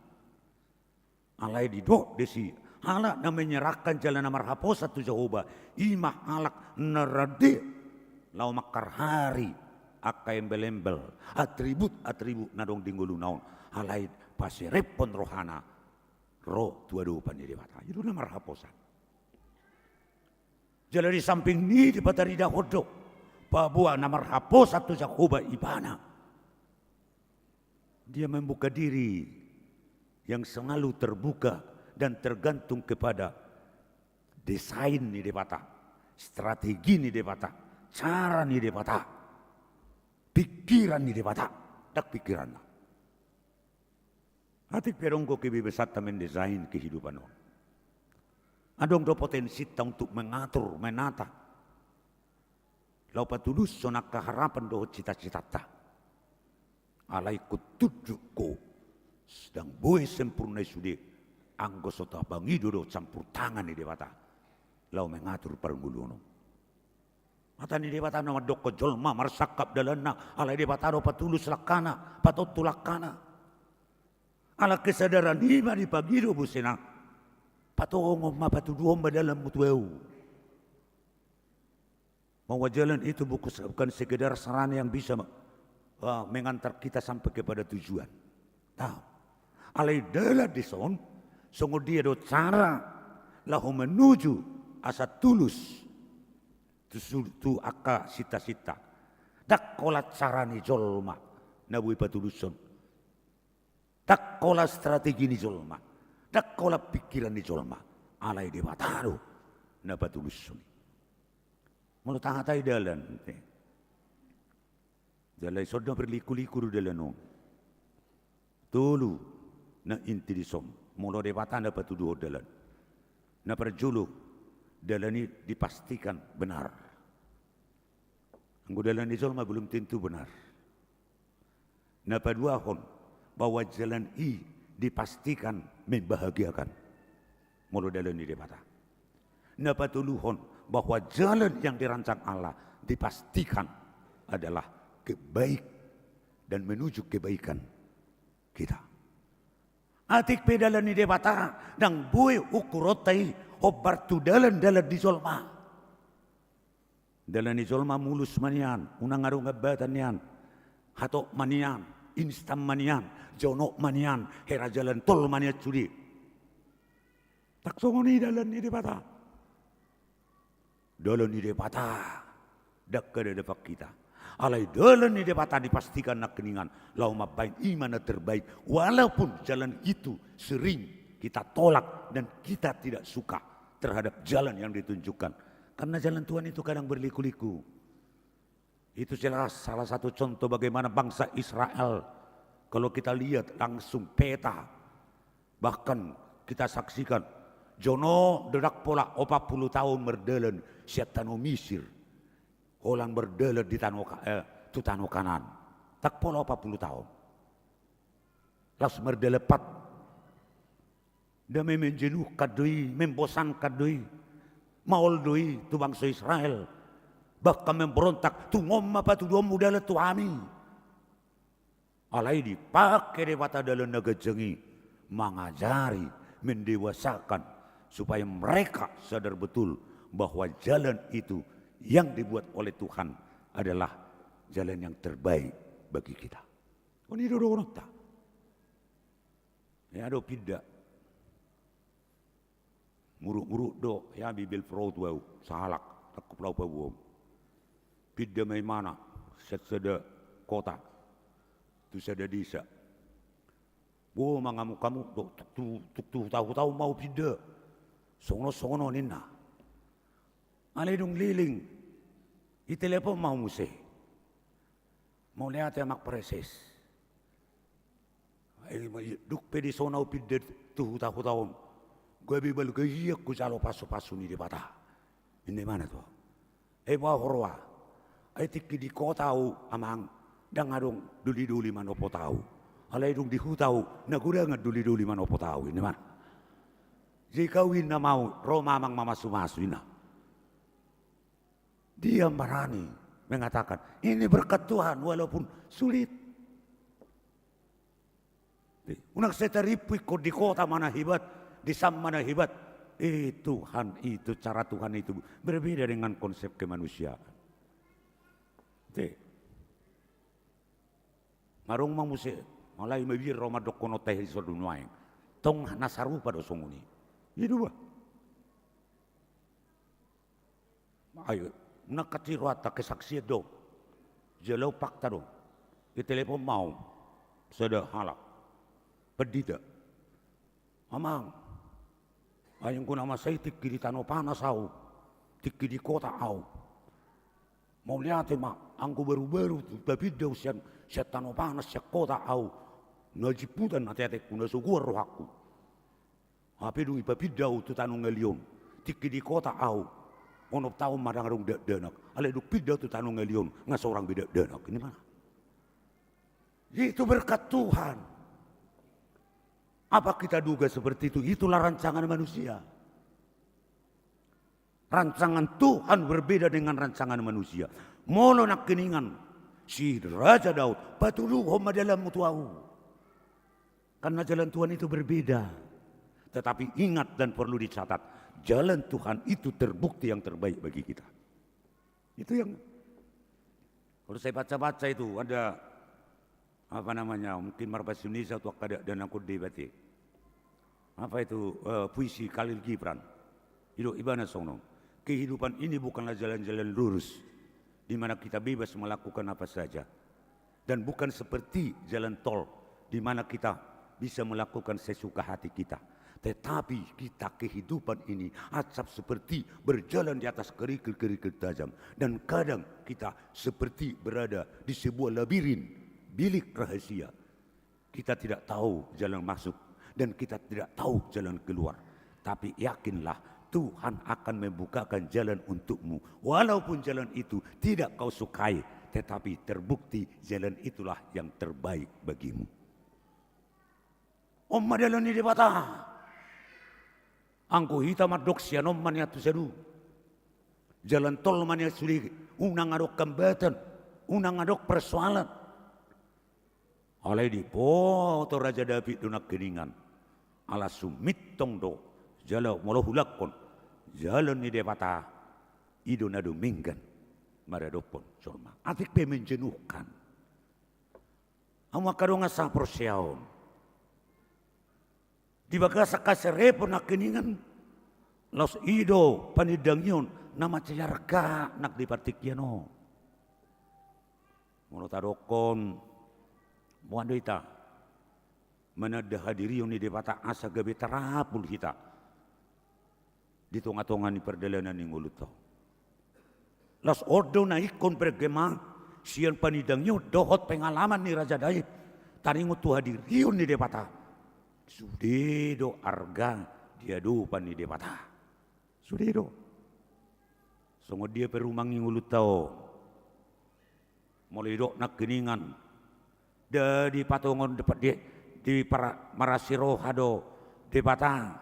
Alai di dok desi halak na menyerahkan jalan na marhaposat tu Jehovah. Imah halak nerade lau makar hari akai embel-embel atribut nadong dinggulu naon. Alai pasirepon rohana roh tuadu pandidewata. Itu na marhaposat. Jalan di samping ni di patari dahodok. Pabuah na marhaposat tu Jehovah ibana. Dia membuka diri yang selalu terbuka dan tergantung kepada desain ni debata, strategi ni debata, cara ni debata, pikiran ni debata, dak pikiran. Atik perongko kebebasat tamen desain kehidupan orang. Adong do potensi ta untuk mengatur, menata. Lau patulus sonak keharapan do cita-cita ta. Alai kutujuko sedang boy sempurna sude anggo sota bangido do campur tangan ni dewata lau mengatur perguluno mata ni dewata nama doko jolma marsakap dalana alai dewata do patulus lakana patotu lakana ala kesadaran ima di pagido busena patongom ma patuduom dalam mutueu bahwa jalan itu bukan sekedar sarana yang bisa mengantar kita sampai kepada tujuan. Tahu, alai dalam dison, sungguh dia do cara lahu menuju asa tulus tu aka sita-sita. Tak kolat cara ni jolma nabui patuluson. Tak kolat strategi ni jolma. Tak kolat pikiran ni jolma. Alai dewa taruh na patuluson. Mulut tangatai dalan. Jalai soda berliku-liku di dalam tulu na inti disom mula dewatan dapat tuduh dalam na perjulu dalam ini dipastikan benar anggo dalam ini mah belum tentu benar na paduahon bahwa jalan i dipastikan membahagiakan mula dalam ini dewatan na patuluhon bahwa jalan yang dirancang Allah dipastikan adalah kebaik dan menuju kebaikan kita. Atik pedalan ni debata dang buai ukurotai obar tu dalan di jolma. Dalan di jolma mulus manian, unang arung ngabatan nian, hatok manian, instan manian, jonok manian, hera jalan tol manian curi. Tak songoni dalan ni debata. Dalan ni debata dak kada depak kita. Alai dalan ni debata dipastikan nak keningan lau mabain iman terbaik walaupun jalan itu sering kita tolak dan kita tidak suka terhadap jalan yang ditunjukkan karena jalan Tuhan itu kadang berliku-liku. Itu jelas salah satu contoh bagaimana bangsa Israel kalau kita lihat langsung peta bahkan kita saksikan Jono dedak pola 40 tahun berdalan siatano Mesir. Orang berdelet di tanah kanan. Tak pola 40 tahun. Lalu berdelepat. Dan menjenuhkan doi, membosankan doi. Maul doi tu bangsa Israel. Bahkan memberontak. Tu ngomma pa tu domu dalam tu ami. Alai dipakai dewata dalam naga jengi. Mengajari, mendewasakan. Supaya mereka sadar betul bahwa jalan itu yang dibuat oleh Tuhan adalah jalan yang terbaik bagi kita. Ini dulu nota. Ya do pida. Muruk-muruk do ya bibil fraud wau salak tak pulau pawom. Pida mai mana set-seda kota. Tu sada desa. Wo mangamu kamu tu tahu mau pida. Sono nina. Alai dong liling, itelepon mau musik, mau lihat yang mak preses. Duk pedi sonau pidet tuh tahun, gue bibel gaya ku jalo pasu ni di bata. Ini mana tuh? Mau horwa, tik di kota amang, dang adong duli manopo tahu. Alai dong di hutau, nagura nggak duli manopo tahu ini mana? Jika win na mau, Roma amang mama sumasu ina. Dia marani mengatakan ini berkat Tuhan walaupun sulit. Unang seteripu ikut di kota mana hebat, di sam mana hebat. Tuhan itu, cara Tuhan itu berbeda dengan konsep kemanusiaan. Marung manguse malay mabir romadok kono teh iso dunwaeng. Tong nasaru pada songuni. Itu ba? Ayo, nakati ruata kesaksian do. Jelau fakta do. Di telepon mau. Sudah halak. Pedida. Amang. Ayang ko nama saya tikki di tanah panas au. Tikki di kota au. Mau lihat mak, angku baru-baru tapi daw siya tanah panas siya kota au. Najiputan hati-hati kuna sugur rohaku. Tapi dui tapi daw tu tanong ngelion. Tikki di kota au. Onop tahu marang-marang danak. Ale duk pidaw tu tanong ngelion. Nga seorang beda danak. Ini mana? Itu berkat Tuhan. Apa kita duga seperti itu? Itulah rancangan manusia. Rancangan Tuhan berbeda dengan rancangan manusia. Molo nak keningan si Raja Daud patuluhom dalam mutuau. Karena jalan Tuhan itu berbeda. Tetapi ingat dan perlu dicatat, jalan Tuhan itu terbukti yang terbaik bagi kita. Itu yang kalau saya baca-baca itu ada apa namanya, mungkin Marbas Indonesia atau kada dan aku debati. Apa itu puisi Khalil Gibran. Itu ibana sono. Kehidupan ini bukanlah jalan-jalan lurus di mana kita bebas melakukan apa saja, dan bukan seperti jalan tol di mana kita bisa melakukan sesuka hati kita. Tetapi kita kehidupan ini acap seperti berjalan di atas kerikil-kerikil tajam, dan kadang kita seperti berada di sebuah labirin bilik rahasia. Kita tidak tahu jalan masuk dan kita tidak tahu jalan keluar. Tapi yakinlah Tuhan akan membukakan jalan untukmu. Walaupun jalan itu tidak kau sukai, tetapi terbukti jalan itulah yang terbaik bagimu. Om madalani di bata. Angku hitam adok sianom mania tu sedu. Jalan tol mania suri unang adok kembatan, unang adok persoalan. Alai di poto Raja David dunak keningan. Ala sumit tong do. Jalau molo hulakon. Jalan ni depata. Ido nado minggan. Maradopon colma. Atik pe menjenuhkan. Amu akadonga sa porsiaon. Di bagasa kaserepo nak keningan. Los ido panidangyon. Nama cayarga nak dipartikyan o. Molo tarokon. Muando ita. Manada hadiri ni depata asa gabe terapul kita. Di tonga-tonga ni perdalanan ni nguluto. Las ordo na ikon pergema. Siyan panidangyo dohot pengalaman ni Raja Daud. Taringo tu hadiri ni depata. Sudedo arga diadupan ni depata. Sudedo. Songo dia perumangi nguluto. Mulai dok nak keningan. Di patungon dapat di para marasiro hado di batang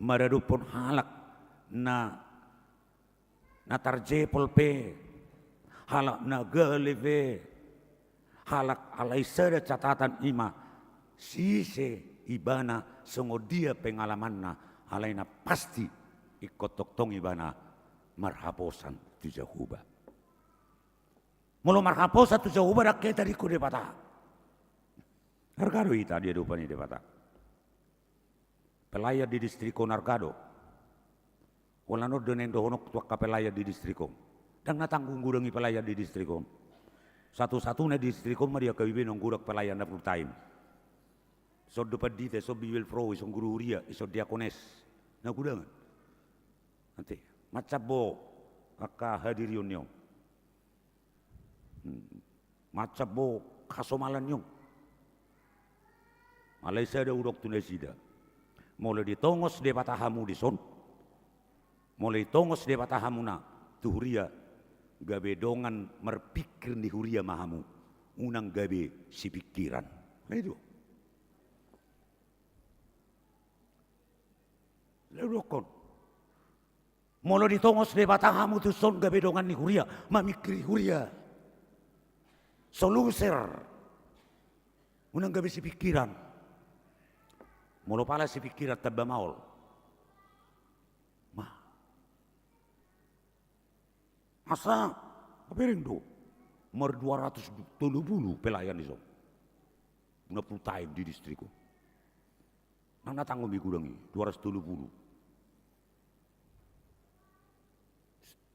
maradupon halak na tarjepol pe halak na galeve halak alai sada catatan ima sise ibana songo dia pengalaman na alai na pasti ikut tong ibana marhaposan tu jahuba. Mulu marhaposan tu jahuba dak kita di kude bata. Nargado ita dia dupani de bata. Pelayar di distriko Nargado. Walano denen dohonok tuak pelayar di distriko. Dan natanggung gudangi pelayar di distriko. Satu-satunya distriko mah dia kawibin nong gudak pelayar na full time. So dapat dite so biwil pro iso guru huria iso diakones. Na gudangan. Nanti macabo aka hadirion nyo. Macabo kasomalan nyo. Alay sada urok tunesida. Mulai ditongos de batahamu di son. Mulai tongos de batahamu na tu huria gabe dongan merpikir di huria mahamu. Unang gabe si pikiran. Itu. Lalu kon. Molo ditongos de batahamu tu son gabedongan ni huria, mamikri huria. Soluser. Unang gabi si pikiran. Molo pala si pikiran tabba maol. Ma. Asa kapering do. Mer 270 pelayan iso. Una time di distriko. Nang natanggo mi kurangi 270.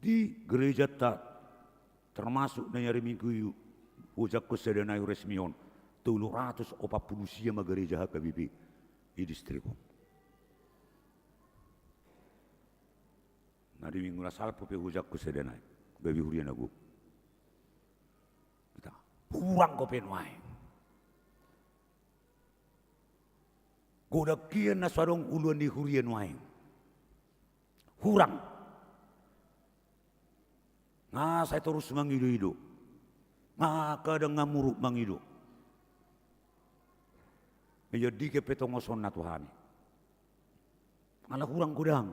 Di gereja tak termasuk na nyari minggu yu ujak kesedenai resmion 340 siya gereja HKBP di distriko. Nah di minggu nasal pope ujak kesedenai babi hurian aku. Kita kurang kopen wae. Goda kian na sarong uluan di hurian wae. Hurang. Nga saya terus mangido-ido. Nga kadang ngamuruk mangido. Menjadi kepetongoson na Tuhan. Ala hurang kudang.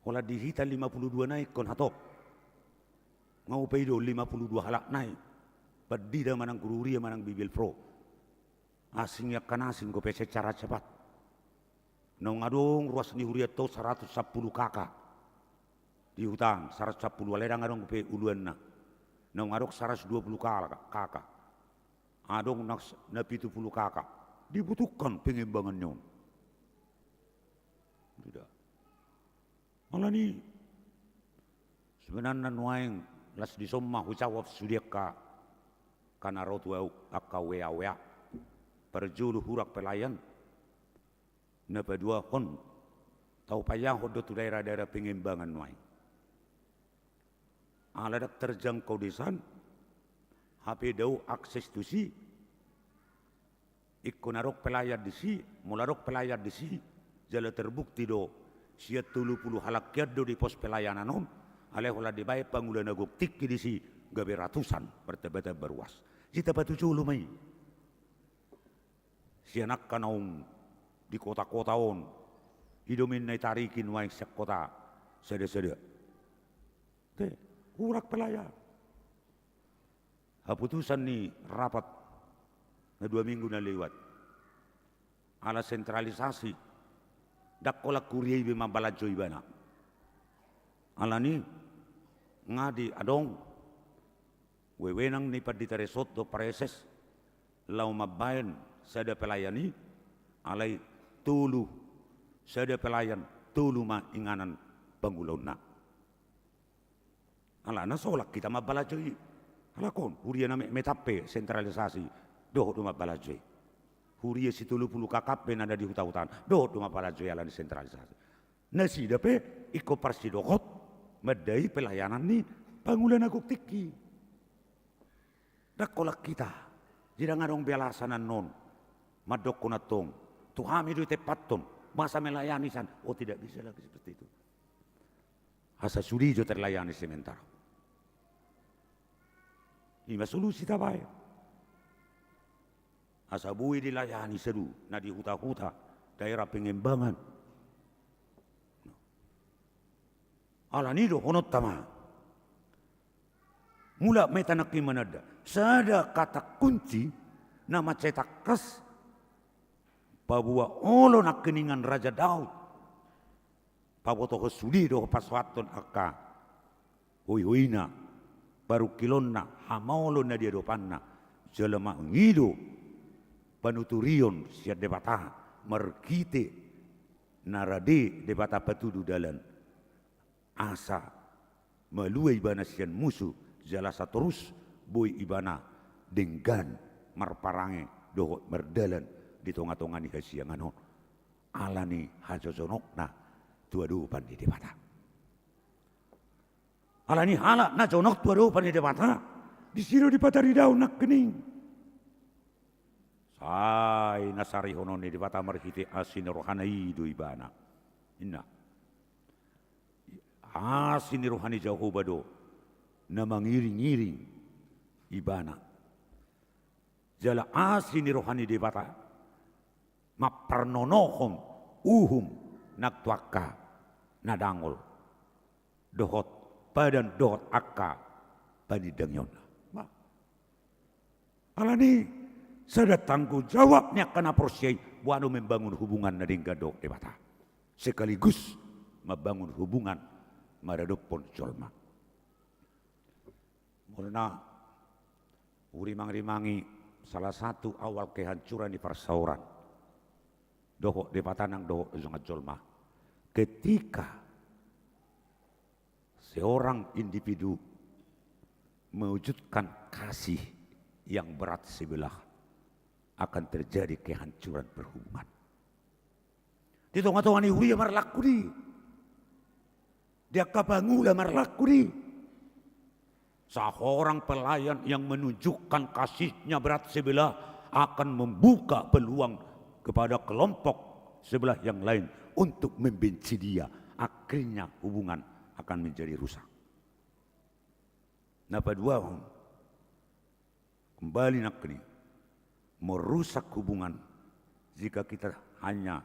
Ola dihita 52 naik kon hatop. Ngau peido 52 halak naik. Badida manang kururia manang bibil pro. Asing yakan asing ko pese secara cepat. Nau ngadong ruas ni huria to 110 kakak. Di hutan 110 ledang ngadong pe uluan na. Nau ngadok 120 kakak. Adong na 70 kakak. Dibutuhkan pengembangan nyon. Tidak. Malah ni sebenarnya nuaing las di somma hucawap sudiaka kana rotu akka wea perjulu hurak pelayan na pedua kon tau payah hodo tu daerah-daerah pengembangan nuaing aladak terjangkau desan HP dau akses tu si ikonarok pelayan di si mularok pelayan di si jala terbukti do sia 30 halakyat do di pos pelayanan on aleh olah dibae pangulan agok tikki di si gabe ratusan bertebata berwas jita batu culu mai sia nak kanaung di kota-kota on hidomin nai tarikin wae sak kota sede-sede te urak pelayan haputusan ni rapat na 2 minggu na lewat ala sentralisasi dak kolak kuria ibe mambalajo ibana alani ngadi adong wewenang ni padita resot do pareses lau mabayan sada pelayani alai tulu sada pelayan tulu ma inganan pangulaw na alana solak kita mabalajo alakon huria na metape sentralisasi doh do mabalajo huria si 30 KKP ada di hutan-hutan doh do mabalajo ala di sentralisasi nasi dape iko parsidokot medai pelayanan ni pangulan agok tiki dak kolak kita jida ngadong belasanan non madok kunatong tuhami du tepaton masa melayani san oh tidak bisa lagi seperti itu asa sudi jo terlayani sementara ima solusi tabai asa bui dilayani sedu na di huta-huta daerah pengembangan alanido honot tama mula metanaki manada sada kata kunci nama cetak kes bahwa olo nak keningan Raja Daud paboto sudi do paswaton aka hoina baru kilonna hamolo na dia do panna jelema ngido panuturion sia debata merkite narade debata patudu dalan asa meluai ibana sian musuh jalasa terus boy ibana dengan marparange dohot merdalan di tonga-tonga ni hasiangan on alani hajozonok na dua-dua pandi debata alani hala na jonok dua-dua pandi debata di siro di patari daun nak kening sai nasari honon di debata marhite asin rohanai do ibana inna asin rohani jauh bado na mangiring-iring ibana jala asin rohani debata maparnonohom uhum nagtuaka nadangol dohot badan dohot akka panidang yon. Alani sada tanggung jawabnya karena proses wano membangun hubungan na dinggado debata. Sekaligus membangun hubungan maradopon jolma. Murna urimang-rimangi salah satu awal kehancuran di persauran. Dohok depatanang dohok zongat jolma. Ketika seorang individu mewujudkan kasih yang berat sebelah, akan terjadi kehancuran perhubungan. Di tengah-tengah ini marlaku di. Dia kabangula marlaku di. Seorang pelayan yang menunjukkan kasihnya berat sebelah akan membuka peluang kepada kelompok sebelah yang lain untuk membenci dia. Akhirnya hubungan akan menjadi rusak. Napa dua kembali nakni merusak hubungan jika kita hanya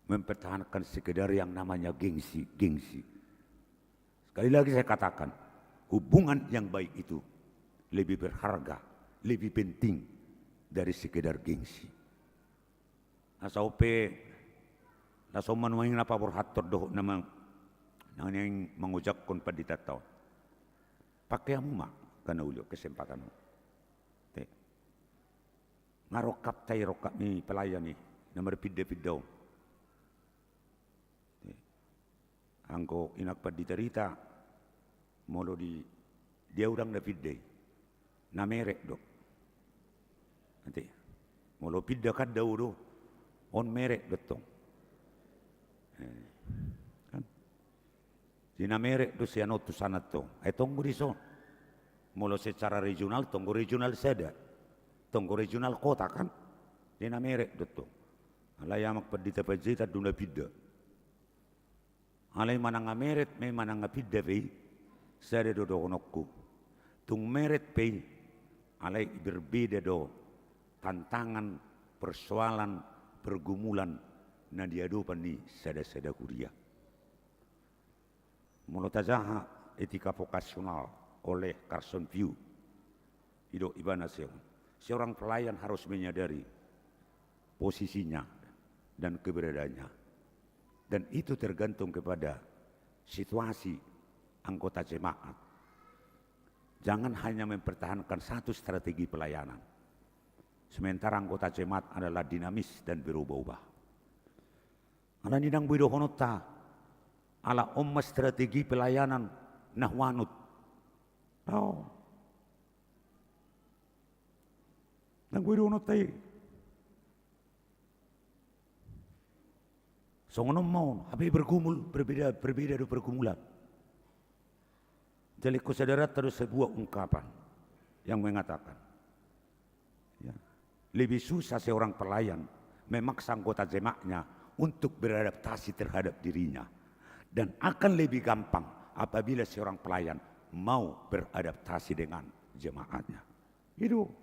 mempertahankan sekedar yang namanya gengsi. Sekali lagi saya katakan, hubungan yang baik itu lebih berharga, lebih penting dari sekedar gengsi. Nasau manuang napa berhatur doh nama yang mengucapkan pada tahun. Pakai amu mak karena ulio kesempatanmu. Ngarokap tay rokap ni pelayan ni nomor pidda-piddaw. Angko inak paditerita molo di dia urang na pidday. Na merek dok. Nanti molo pidda kad daw do on merek dotong. Kan? Sina merek do siano tu sanat to. Ay tonggo di son. Molo secara regional tonggo regional seda. Tonggo regional kota kan, dia merek dotto. Alay amak padita pajita duna pidda. Alay manang meret me manang pidda pei, sada do konokku. Tung meret pei, alay berbeda do tantangan, persoalan, pergumulan na diadupan ni sada kuria. Menurut aja etika vokasional oleh Carson View, hidup ibana seon. Seorang pelayan harus menyadari posisinya dan keberadaannya. Dan itu tergantung kepada situasi anggota jemaat. Jangan hanya mempertahankan satu strategi pelayanan. Sementara anggota jemaat adalah dinamis dan berubah-ubah. Ala nidang bido honota ala omma strategi pelayanan nahwanut. Oh. Nang gue dono tay. Songonom mau, tapi bergumul berbeda do pergumulan. Jadi kesadaran terus sebuah ungkapan yang mengatakan, ya, lebih susah seorang pelayan memaksa anggota jemaatnya untuk beradaptasi terhadap dirinya, dan akan lebih gampang apabila seorang pelayan mau beradaptasi dengan jemaatnya. Itu.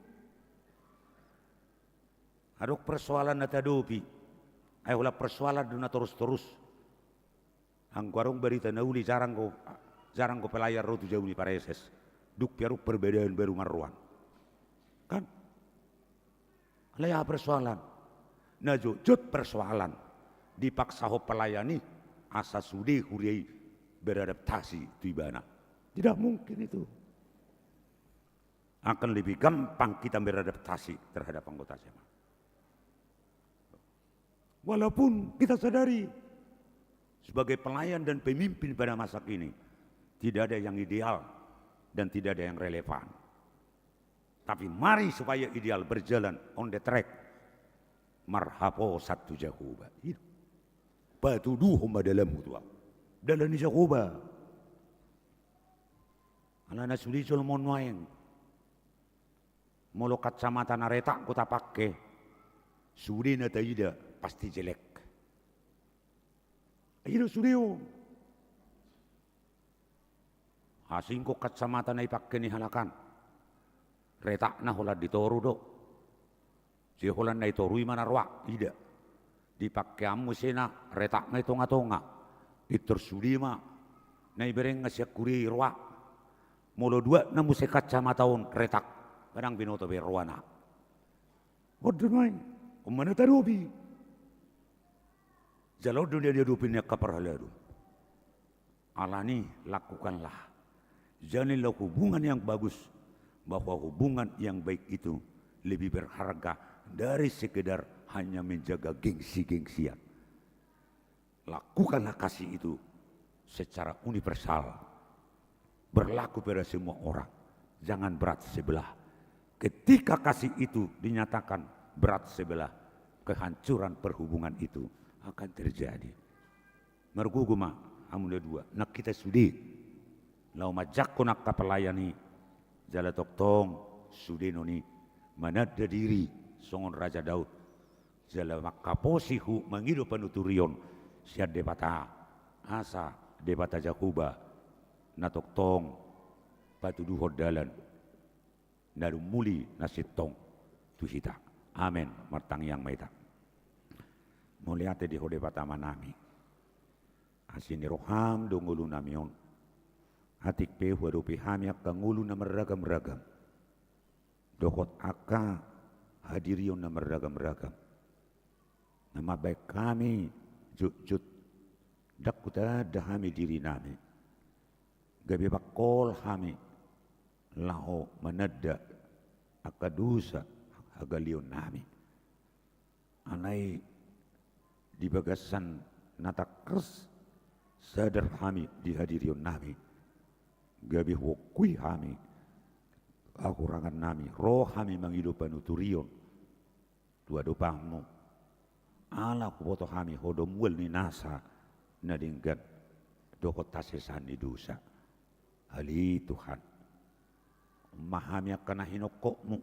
Adok persoalan natadopi, ayolah persoalan duna terus. Angguarong berita nauli jarang ko pelayar rotu jauh di pareses. Duk piaruk perbedaan baru marruan. Kan? Alaya persoalan. Jut persoalan. Dipaksa ho pelayani asa sudi huriai beradaptasi tibana. Tidak mungkin itu. Akan lebih gampang kita beradaptasi terhadap anggota jemaat. Walaupun kita sadari sebagai pelayan dan pemimpin pada masa kini tidak ada yang ideal dan tidak ada yang relevan. Tapi mari supaya ideal berjalan on the track. Marhapo satu Jakoba. Patuduh hamba dalam mutua. Dalam Jakoba. Alana suli solomon waeng. Molo kacamata naretak kota pakai. Sudi na taida pasti jelek. Ayo sudio. Asing ko kacamata na ipakke ni halakan. Retak na hola ditoru do. Si holan na itorui manarwa. Ida. Dipakke amu sina retak na itonga-tonga. itersudima na ibereng nga siya kuri roa molo dua na musay kacamataon retak kadang binoto berwana odemay umana tarubi jalau dunia dia dupinnya kaparhaladu alani lakukanlah jalilah hubungan yang bagus bahwa hubungan yang baik itu lebih berharga dari sekedar hanya menjaga gengsi-gengsian. Lakukanlah kasih itu secara universal. Berlaku pada semua orang. Jangan berat sebelah. Ketika kasih itu dinyatakan berat sebelah, kehancuran perhubungan itu akan terjadi. Merguguma amula dua. Nak kita sudi. Lau majakko nak kapelayani. Jala toktong sudenoni. Manada diri songon Raja Daud. Jala makaposihu mangido panuturion. Siad debata asa debata Jakuba. Natoktong patuduhod dalan. Narumuli nasitong tuhita. Amen. Martang yang maita. Muliate di hode patama nami. Asini roham dongulu namion. Atik pe warupi hamyak kangulu na meragam-ragam. Dokot aka hadirion na meragam-ragam. Nama baik kami jut-jut dakuta dahami diri nami. Gabi bakol hami laho manada akadusa agalion nami. Anai di bagasan natakres sadar hami dihadirion nami. Gabi wokui hami akurangan nami roh hami manghidupan uturion dua dopangmu ala kuboto hami hodomul ni nasa nadinggan dokot tasesan di dosa hali Tuhan mahami akana hinokokmu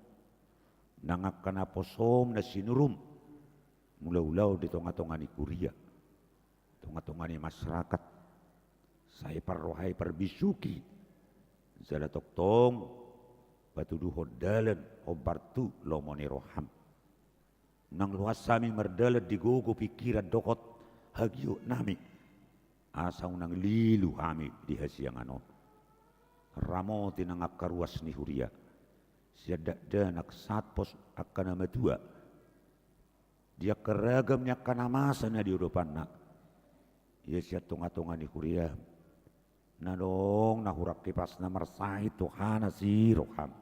nangakana posom na sinurum mula-ulau di tonga-tonga ni kuria tonga-tonga ni masyarakat saya parrohai perbisuki zala toktong batudu hodalan obartu lomoni roham nang luasami merdalat digogo pikiran dokot hagyo nami asang nang lilu hami di hasianganon ramo tinangak karuas ni huria siadak danak satpos akana matua dia keragamnya kana masana di udopanna ia siat tonga-tonga ni huria nadong nahurak kipas na marsahit Tuhana si roham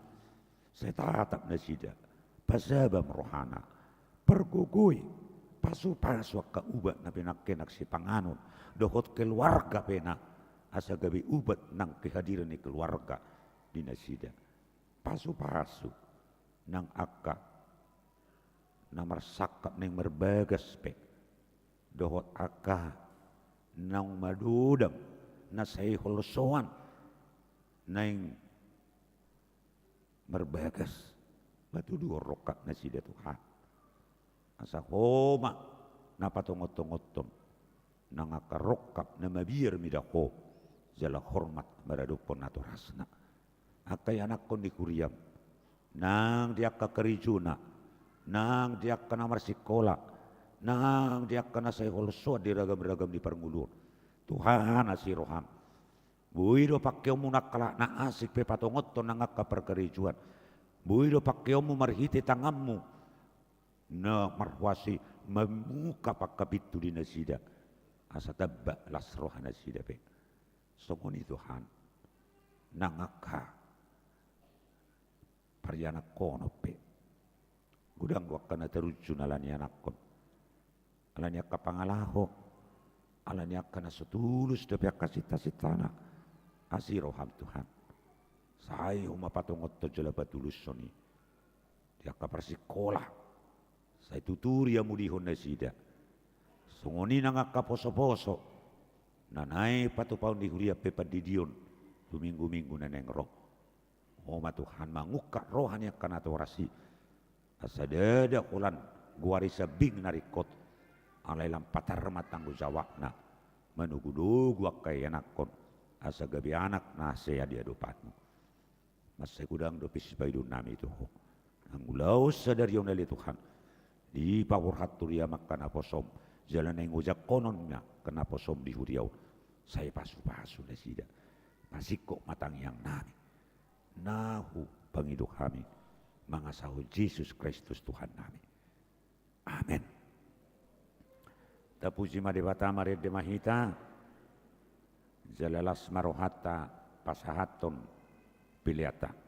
saya tatap nasida pasabam rohana pergugui pasu-pasu ka ubat na pinakkenak si panganon dohot keluarga pena asa gabi ubat nang kehadiran ni keluarga di nasida pasu-pasu nang akka namar sakap neng merbagas pe dohot akka nang madudang na say holosoan nang merbagas batu dua rokat nasida Tuhan asa homa napatongot-tongotom nangakarokap na mabir midako jala hormat maradupon nato rasna akay anak ko ni Kuriam nang diak ka karijuna nang diak ka namar sikola nang diak ka na say holosoan di ragam-ragam di parngulur Tuhan asiroham buido pakyo mo nakala na asik pe patongot to nangaka perkerijuan buido pakyo mo marhiti tangammu na marwasi memuka pakabitu di nasida asa tabba lasroha nasida pe songoni Tuhan nangaka paryana kono pe gudang wakana terujun alani anakon alani kapangalaho alani akana setulus depe kasita-sitana asiroham Tuhan saya umapatongot to jala batulus soni dia kapar sekolah saya tuturi amudihon nasida songoni nangaka poso-poso nanai patu paun di huria pepa didion tu minggu-minggu neneng roh oma Tuhan mangukak rohanya kana torasi asadada ulan guarisa bing narikot alai lampatar matanggu jawabna menugu-dugu akai anakon asa gabi anak nasea dia dopatmu masai kudang dopis baidun nami itu anggulau sadari onali Tuhan di pawur haturia makana posom jalan yang ujak kononnya kena posom di huriau Saya pasu-pasu na sida. Masiko matang yang nami. Nahu pangidok kami. Mga saho Jesus Kristus Tuhan nami. Amen. Tapuji madebata marede mahita. Jalalas marohata pasahaton piliata.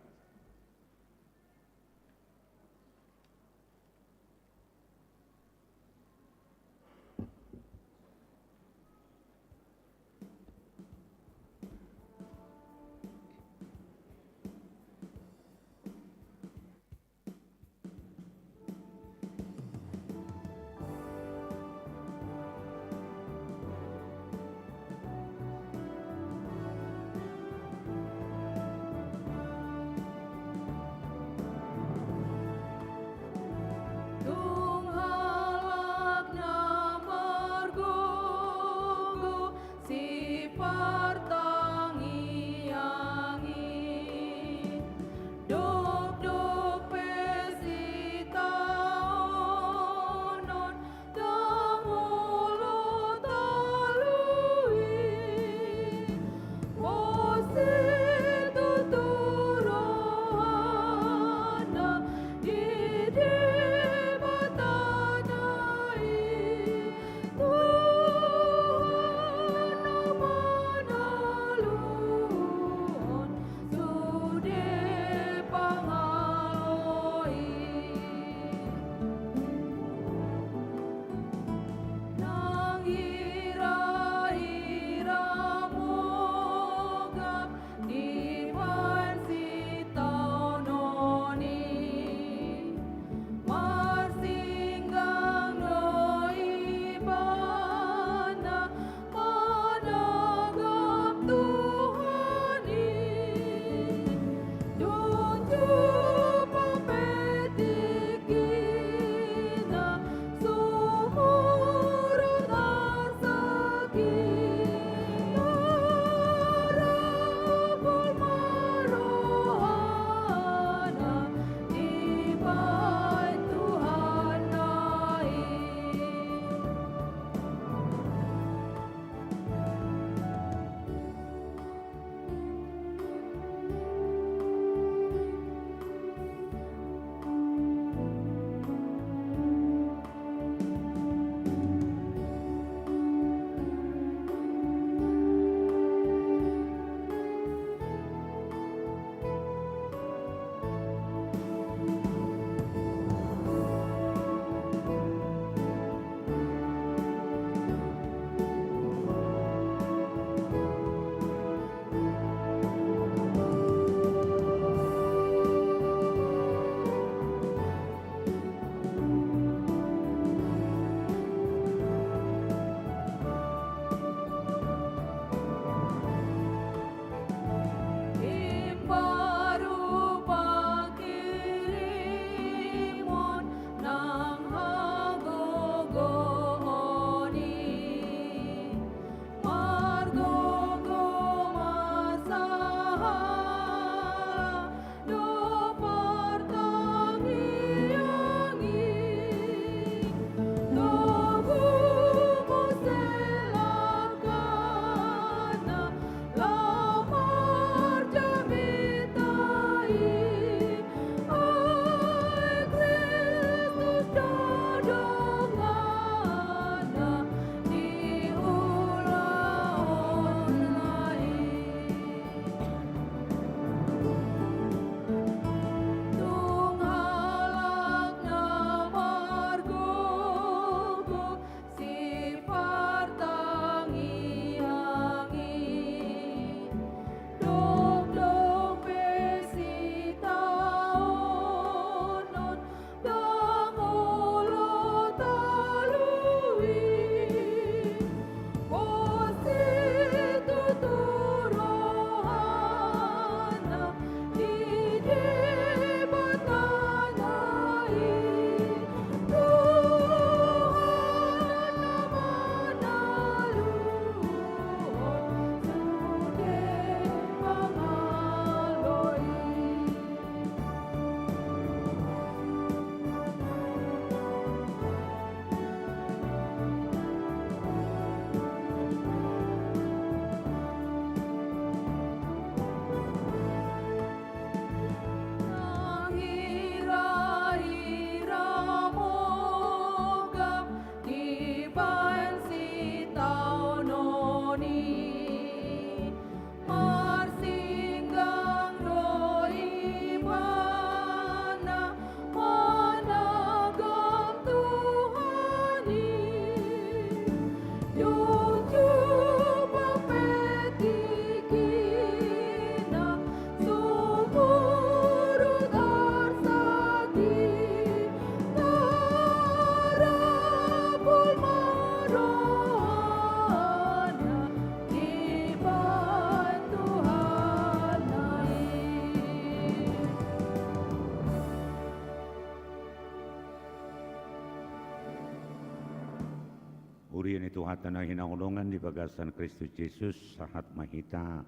Urian itu hatana hinaulungan di bagasan Kristus Yesus sahat mahita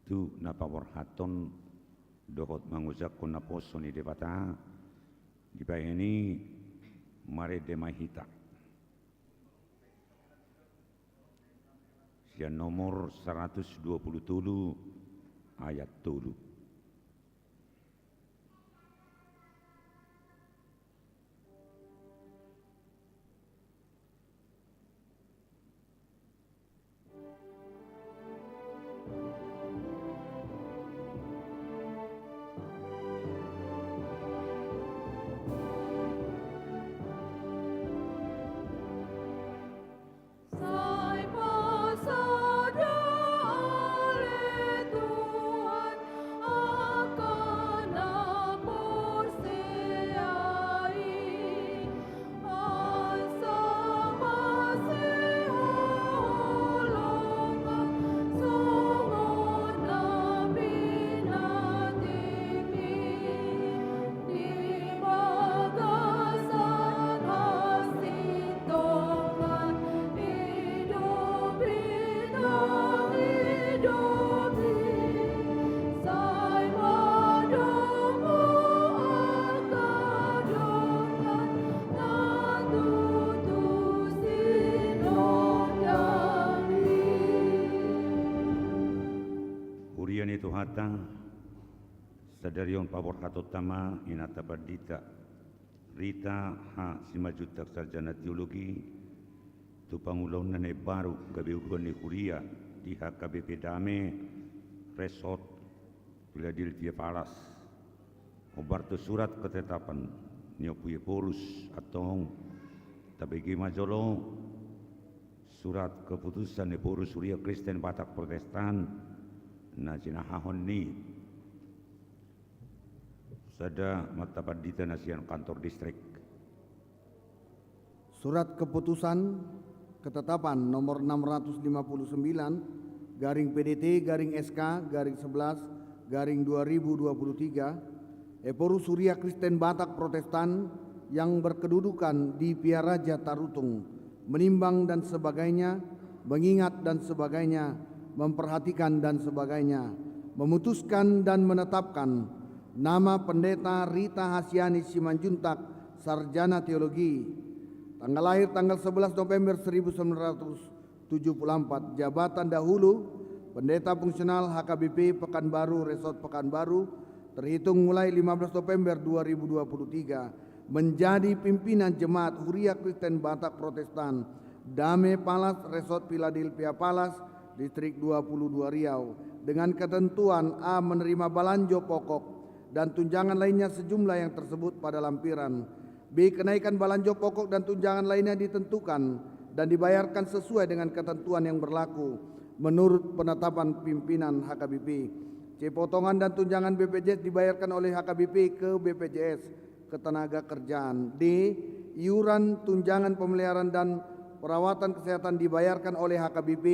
tu napawarhaton dohot manguzakun naposo ni debata di ini mare de mahita sian nomor 127 ayat 7. Itu hata sadarion pabor katotama inata pardita Rita ha simajutak sarjana teologi tu pangulong na baru gabiugon ni Kuria di HKBP Dame Resort Philadelphia Palace obarto surat ketetapan nyopuye porus atong tabegi majolo surat keputusan ni porus Surya Kristen Batak Protestan na sinahahon ni sada matapardita nasian kantor distrik. Surat keputusan ketetapan nomor 659 garing PDT garing SK garing 11 garing 2023 Eporu Surya Kristen Batak Protestan yang berkedudukan di Piaraja Tarutung menimbang dan sebagainya, mengingat dan sebagainya, memperhatikan dan sebagainya, memutuskan dan menetapkan nama Pendeta Rita Hasyani Simanjuntak, Sarjana Teologi, tanggal lahir tanggal 11 November 1974, jabatan dahulu Pendeta Fungsional HKBP Pekanbaru Resort Pekanbaru, terhitung mulai 15 November 2023, menjadi pimpinan Jemaat Huria Kristen Batak Protestan, Dame Palace Resort Philadelphia Palace, Distrik 22 Riau, dengan ketentuan A. menerima balanjo pokok dan tunjangan lainnya sejumlah yang tersebut pada lampiran. B. kenaikan balanjo pokok dan tunjangan lainnya ditentukan dan dibayarkan sesuai dengan ketentuan yang berlaku menurut penetapan pimpinan HKBP. C. potongan dan tunjangan BPJS dibayarkan oleh HKBP ke BPJS Ketenagakerjaan. D. iuran tunjangan pemeliharaan dan perawatan kesehatan dibayarkan oleh HKBP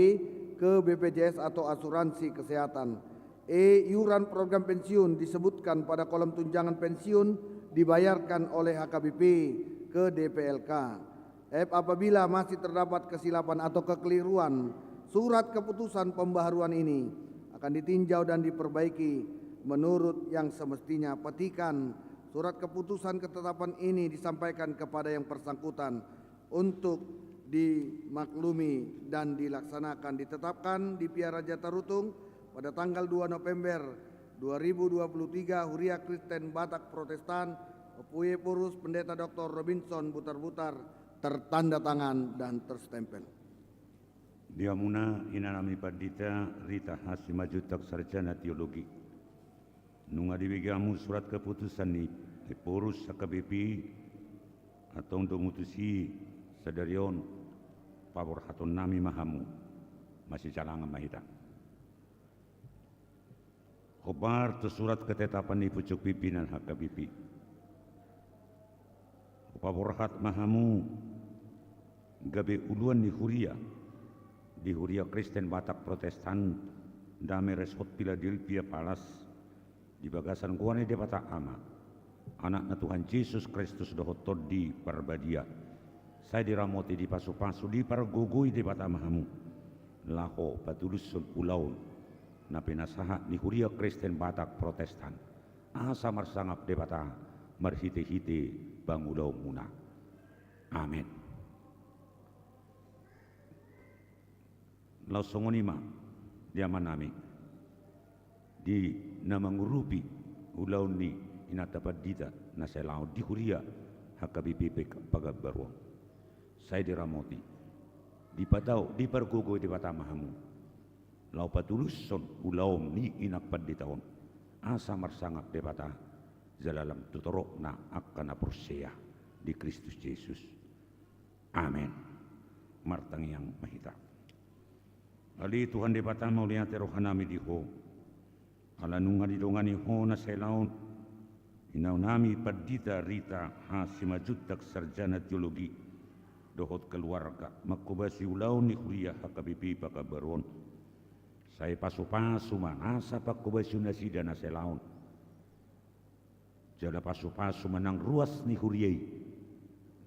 ke BPJS atau asuransi kesehatan. E. iuran program pensiun disebutkan pada kolom tunjangan pensiun dibayarkan oleh HKBP ke DPLK. F. apabila masih terdapat kesilapan atau kekeliruan, surat keputusan pembaharuan ini akan ditinjau dan diperbaiki menurut yang semestinya. Petikan surat keputusan ketetapan ini disampaikan kepada yang bersangkutan untuk dimaklumi dan dilaksanakan. Ditetapkan di Piaraja Tarutung pada tanggal 2 November 2023 Huria Kristen Batak Protestan Opuye Purus Pendeta Dr. Robinson Butar-Butar, tertanda tangan dan terstempel. Diamuna inanami pardita Rita Hasimajutak Sarjana Teologi nunga dibigamu surat keputusan ni Purus HKBP atau untuk mutusi sadarion pabor hatun nami mahamu masih calangan mahita kobar tu surat ketetapan ni pucuk pimpinan HKBP pabor hat mahamu gabe uluan di Huria Kristen Batak Protestan Dame Resort Philadelphia Palace di bagasan kuane de Batak Ama anak na Tuhan Yesus Kristus dohot di Parbadia Saya diramoti di pasu-pasu di pargugui di patamahamu. Laho patulusun ulaun. Na pinasaha ni Huria Kristen Batak Protestan. Asa marsangap de patah marhite-hite bangulaw muna. Amin. Lausongonima diaman nami di namangurupi ulaw ni inatapat dita na selao di Huria hakabibi pagabaruan. Saya diramoti di padaw di pargugoy di patamahamu lau patuluson ulawom ni inakpad di tahun asa marsangap di patah zalalam tutorok na akan apurseya di Kristus Yesus. Amin. Martang yang mahita ali Tuhan di patah mau lihat rohanami di ho ala nunga di dongani ho na selaun inaw nami padita rita hasimajutak sarjana teologi dohot keluarga makubasi ulaw ni Huria hakabibi pakabaron. Saya pasu-pasu manasa pakubasi nasida na selaun. Jala pasu-pasu manang ruas ni Huriai.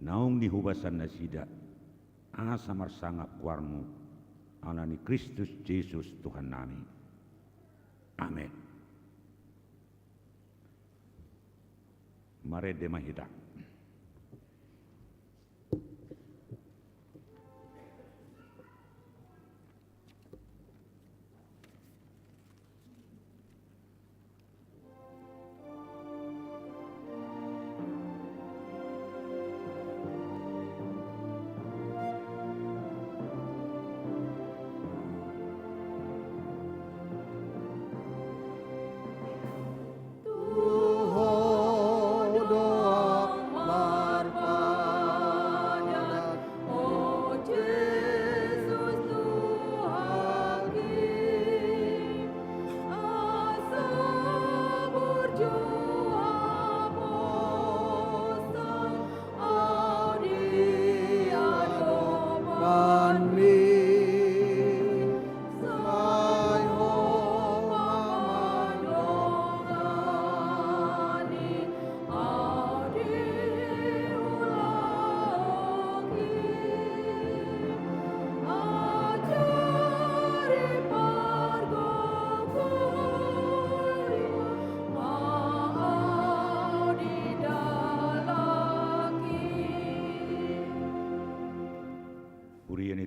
Naong ni hubasan nasida. Asa marsangap kuarmu. Ala ni Kristus Yesus Tuhan nami. Amin. Mare de mahida.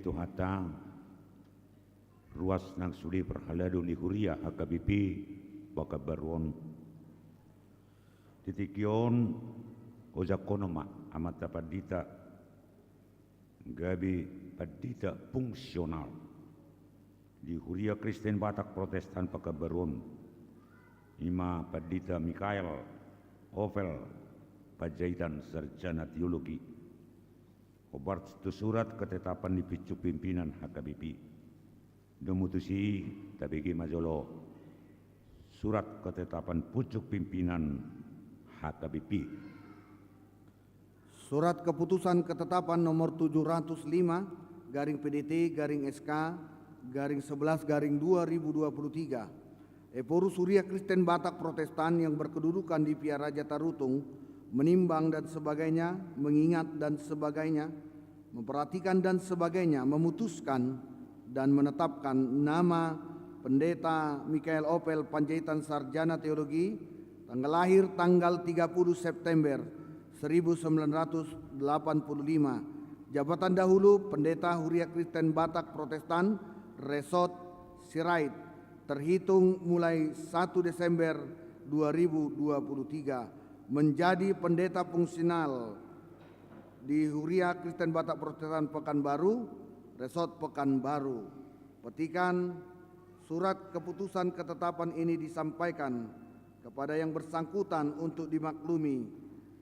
Itu hatang ruas nang suli perhalado ni Huria hakabipi wakabaron titikyon ojakonoma amata padita gabi padita fungsional di Huria Kristen Batak Protestan pakabaron ima padita Mikael Ovel Pajaitan Sarjana Teologi obat itu surat ketetapan di picu pimpinan HKBP. Demutusi tabigi majolo surat ketetapan pucuk pimpinan HKBP. Surat keputusan ketetapan nomor 705 garing PDT garing SK garing 11 garing 2023. Eporus Huria Kristen Batak Protestan yang berkedudukan di Piaraja Tarutung menimbang dan sebagainya, mengingat dan sebagainya, memperhatikan dan sebagainya, memutuskan dan menetapkan nama Pendeta Mikael Opel Panjaitan Sarjana Teologi, tanggal lahir tanggal 30 September 1985, jabatan dahulu Pendeta Huria Kristen Batak Protestan, Resort Sirait, terhitung mulai 1 Desember 2023, menjadi pendeta fungsional di Huria Kristen Batak Protestan Pekanbaru, Resort Pekanbaru. Petikan surat keputusan ketetapan ini disampaikan kepada yang bersangkutan untuk dimaklumi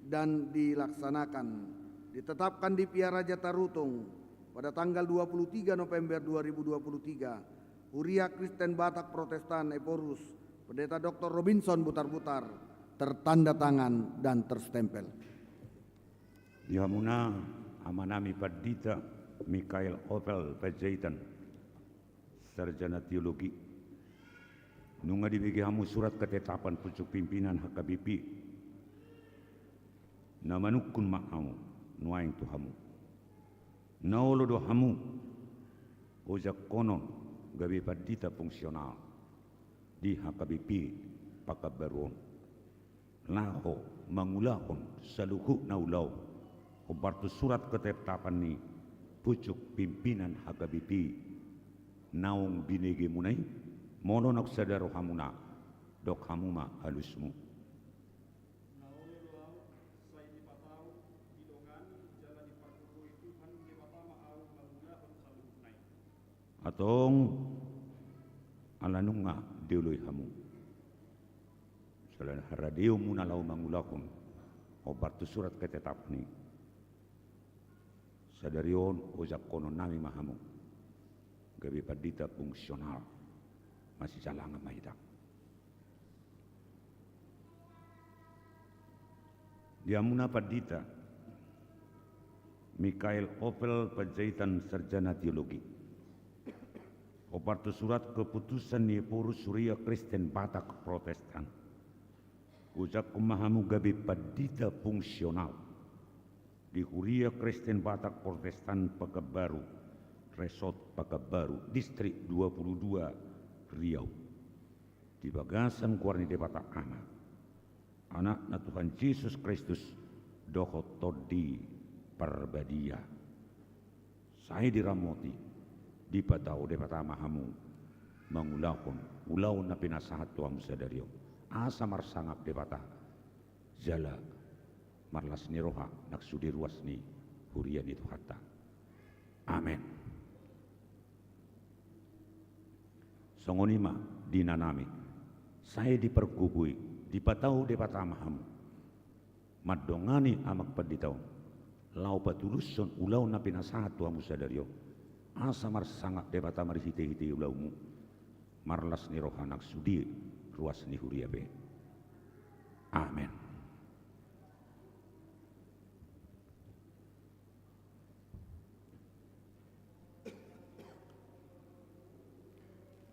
dan dilaksanakan. Ditetapkan di Piaraja Tarutung pada tanggal 23 November 2023, Huria Kristen Batak Protestan Eporus, Pendeta Dr. Robinson Butar-Butar, tertanda tangan dan terstempel. Dihamuna amanami Padita Mikael Opel Pajaitan Sarjana Teologi. Nunga dibagi hamu surat ketetapan pucuk pimpinan HKBP. Namanukun makamu nuaing tuhamu. Naulo do hamu ojak konon gabi padita fungsional di HKBP Pakabaruan. Laho mangulahon saluhu naulau obartu surat ketetapan ni pucuk pimpinan HKBP naung binege munai mono nak sadaro hamuna dok hamuma halusmu. Atong alanunga diuloy hamu. Selain haradio muna lau mangulakon obartu surat ketetap ni. Sadarion ojak kono nami mahamu. Gabi padita fungsional masih salangan mahita. Diamuna padita Mikael Opel Panjaitan Sarjana Teologi. Obartu surat keputusan ni Purus Surya Kristen Batak Protestan. Ujak kumahamu gabi padita fungsional di Huria Kristen Batak Protestan Pakabaru, Resort Pakabaru, Distrik 22 Riau. Di bagasan kuarni de Batak anak na Tuhan Yesus Kristus dohot todi parbadia. Saya diramoti di patau de patama hamu mangulakon ulau na pinasahat tuam sadario asa marsangap de patah jala marlas ni roha naksudi ruas ni hurian itu hatta. Amen. Songonima dinanami saya dipergugui di patau de patama hamu madongani amak paditau lau patuluson ulau na pinasahat tuam sadario asa marsangak debata marhite-hite ulaumu marlas ni rohanak sudi ruas ni huriabe. Amen.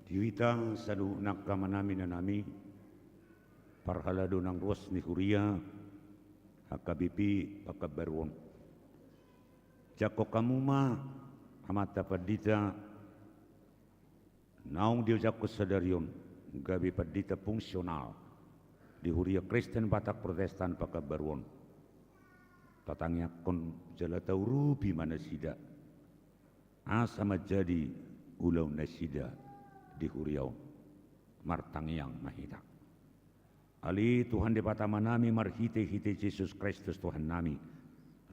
Diwita sadu nakamanami nanami parhalado ng ruas ni huria HKBP Pakabaruan. Jako kamuma amata padita naung diojak sadarion gabi padita fungsional di Huria Kristen Batak Protestan Pakabaruan. Tatangnya kon jala taurupi mana sida asa majadi ulau nasida di Huriau martangyang mahita. Ali Tuhan de patama nami marhite-hite Yesus Kristus Tuhan nami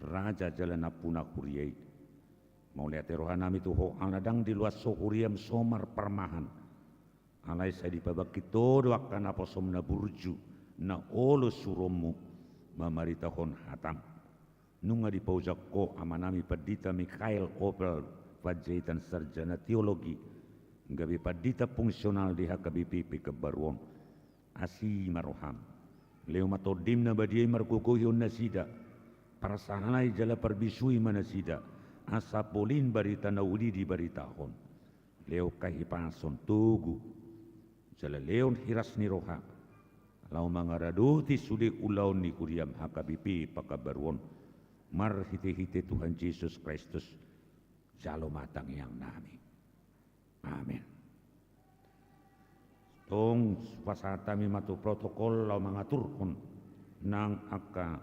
Raja jalan apuna Huriai. Mau lihat rohan nami tuho aladang di luas sohuriam somar permahan. Alai saya dipabaki todo akan apa somna burju na olo suromu mamaritahon hatam. Nunga di paujak ko amanami padita Mikael Opel Panjaitan Sarjana Teologi. Gabi padita fungsional di HKBP Pakabaruan. Asi maroham. Leo matodim na badiay markukuyon na sida. Para sahanay jala parbisui mana sida. Asa polin barita na uli di baritahon. Leo kahipason tugu. Jala leon hiras ni roha. Lau mangaraduti sudi ulaw ni Huriam HKBP Pakabaruan. Mar hite-hite Tuhan Yesus Kristus. Jalo matang yang nami. Amin. Tong pasatami matu protokol lau mangaturkon nang aka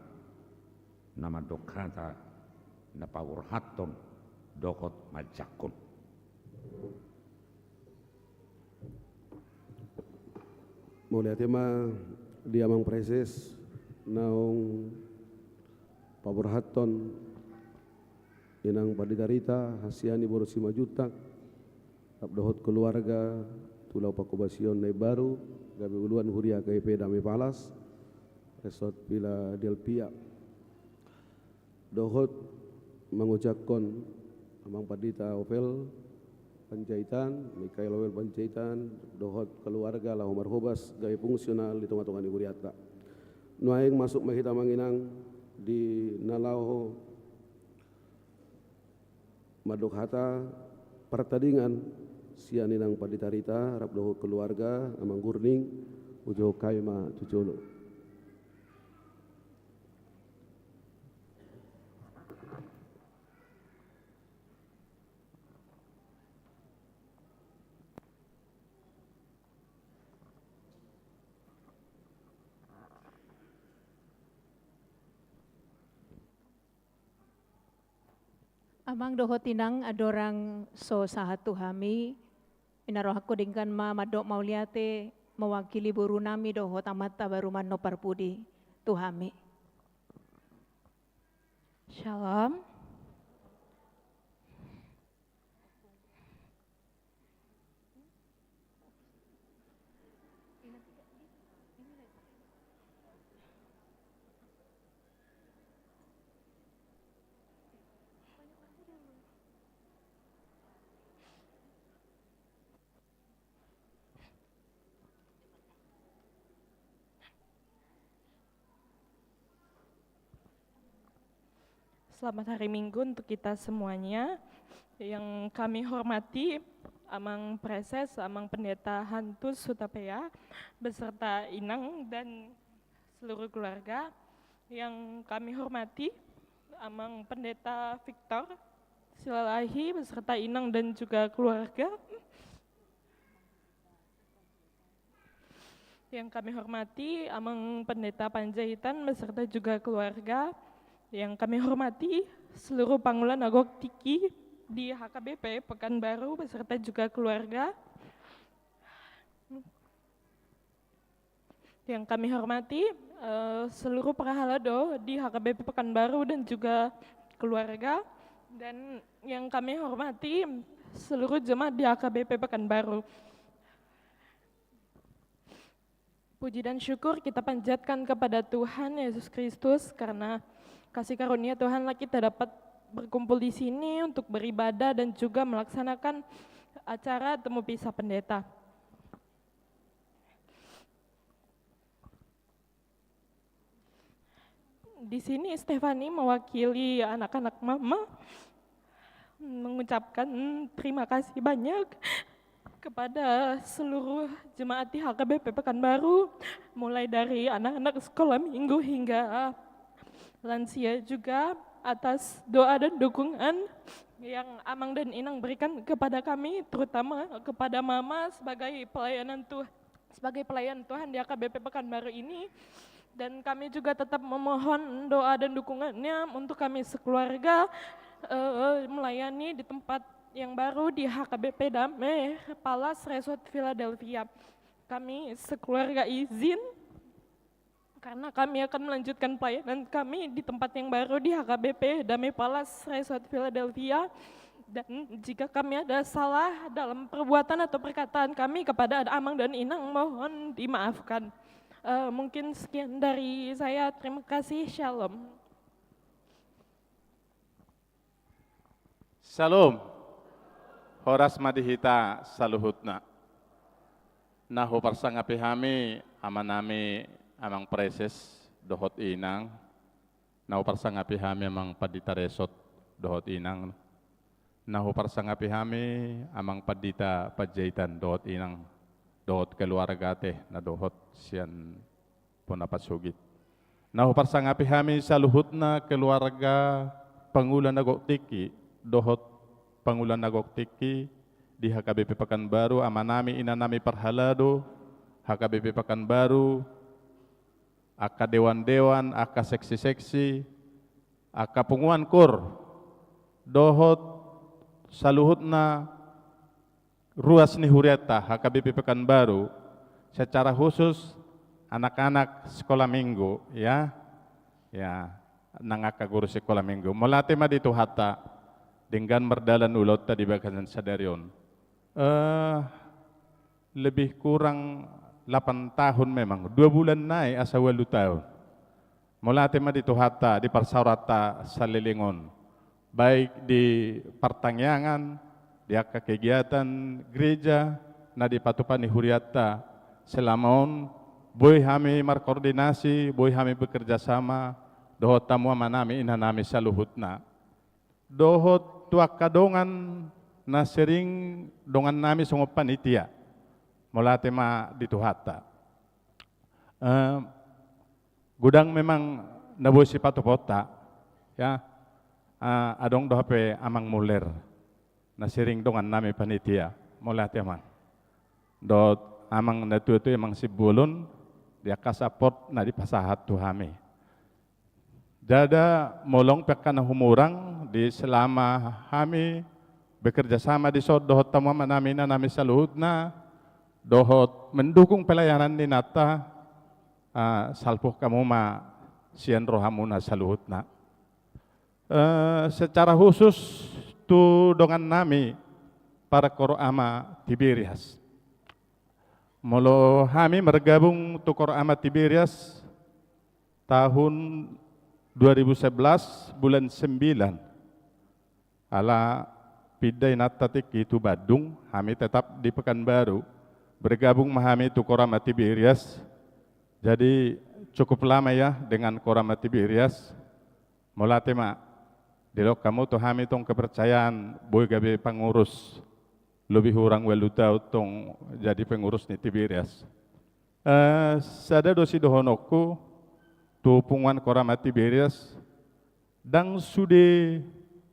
nama dokata na pawurhaton dokot majakon. Mulia tema diamang preses naung pawurhaton inang padidarita hasiani boros 5 juta abdohot keluarga tulau pakubasion nai baru gabi uluan huria KIP Dami Palas Resort Philadelphia dohot mengucapkan amang padita Opel Panjaitan Mikael Opel Panjaitan dohot keluarga lahu marhobas gaya fungsional di tengah-tengah di Huriata nuaing masuk mahita manginang di nalau madok hata pertandingan sianinang paditarita harap dohot keluarga amang gurning ujo kaima tujulo. Amang dohot tinang adorang so sahat tuhami, inaroh ako dengan madok mauliate, mewakili buru nami dohot amat tabaruman no parpudi tuhami. Shalom. Selamat hari Minggu untuk kita semuanya. Yang kami hormati Amang Preses, Amang Pendeta Hantus Hutapea, beserta Inang dan seluruh keluarga. Yang kami hormati Amang Pendeta Victor Silalahi, beserta Inang dan juga keluarga. Yang kami hormati Amang Pendeta Panjaitan, beserta juga keluarga. Yang kami hormati seluruh Pangulan Agok Tiki di HKBP Pekanbaru beserta juga keluarga. Yang kami hormati seluruh Prahalado di HKBP Pekanbaru dan juga keluarga. Dan yang kami hormati seluruh jemaat di HKBP Pekanbaru. Puji dan syukur kita panjatkan kepada Tuhan Yesus Kristus karena kasih karunia Tuhanlah kita dapat berkumpul di sini untuk beribadah dan juga melaksanakan acara temu pisah pendeta. Di sini Stefani mewakili anak-anak mama mengucapkan terima kasih banyak kepada seluruh jemaat di HKBP Pekanbaru, mulai dari anak-anak sekolah minggu hingga lansia juga, atas doa dan dukungan yang Amang dan Inang berikan kepada kami, terutama kepada Mama sebagai pelayan Tuhan di HKBP Pekanbaru ini. Dan kami juga tetap memohon doa dan dukungannya untuk kami sekeluarga melayani di tempat yang baru di HKBP Damai Palace Resort Philadelphia. Kami sekeluarga izin karena kami akan melanjutkan pelayanan kami di tempat yang baru di HKBP Damai Palace Resort Philadelphia. Dan jika kami ada salah dalam perbuatan atau perkataan kami kepada Amang dan Inang, mohon dimaafkan. Mungkin sekian dari saya, terima kasih, shalom. Shalom. Horas madihita saluhutna. Nahu parsangapi hami amanami Amang Preses dohot Inang. Nahu parsangapi hami Amang Padita Resot dohot Inang. Nahu parsangapi hami Amang Padita Panjaitan dohot Inang. Dohot keluarga teh na dohot sian punapat sugit. Nahu parsangapi hami saluhutna keluarga Pangulan Agok Tiki dohot Pangulan Agok Tiki di HKBP Pekanbaru, amanami inanami Parhalado, HKBP Pekanbaru, aka dewan-dewan, aka seksi-seksi, aka punguan kur, dohot saluhutna ruas nihuriata HKBP Pekanbaru, secara khusus anak-anak sekolah minggu, ya nangaka guru sekolah minggu, melatih madi tuhata dengan merdalan ulot tadi bakasan sadarion. Lebih kurang 8 tahun memang, 2 bulan naik asa 8 tahun. Melatih madi tuhata di parsaurata salilingon, baik di pertangyangan, di akka kegiatan gereja, na di patupani huriata selamaon, boy kami markoordinasi, boy kami bekerja sama, dohot tamu manami inanami saluhutna. Dohot tuak kadongan na sering dongan nami sungo panitia, mulate ma dituhata. Gudang memang naboy si patupota, ya, adong dohape Amang Muller, na sering dongan nami panitia, mulate man. Dot Amang natu itu emang si bulun, dia kasaport na di pasahat tuhami. Dada molong pekana humurang di selama kami bekerja sama di dohot tamu nami saluhutna, dohot mendukung pelayanan di nata, salpuh kamu ma sian rohamuna saluhutna. Secara khusus tu dengan nami para koro ama Tiberias. Molo kami bergabung tu koro ama Tiberias tahun 2011 bulan 9. Ala piday natatik itu Badung, kami tetap di Pekanbaru. Bergabung mahami tu koro ama Tiberias. Jadi cukup lama ya dengan koro ama Tiberias. Mulate ma dilok kamu tuh kami tong kepercayaan boy gabe pengurus lebih kurang welutau tong jadi pengurus nih Tiberias. Sada dosi dohonokku tu punguan korama Tiberias dan sudah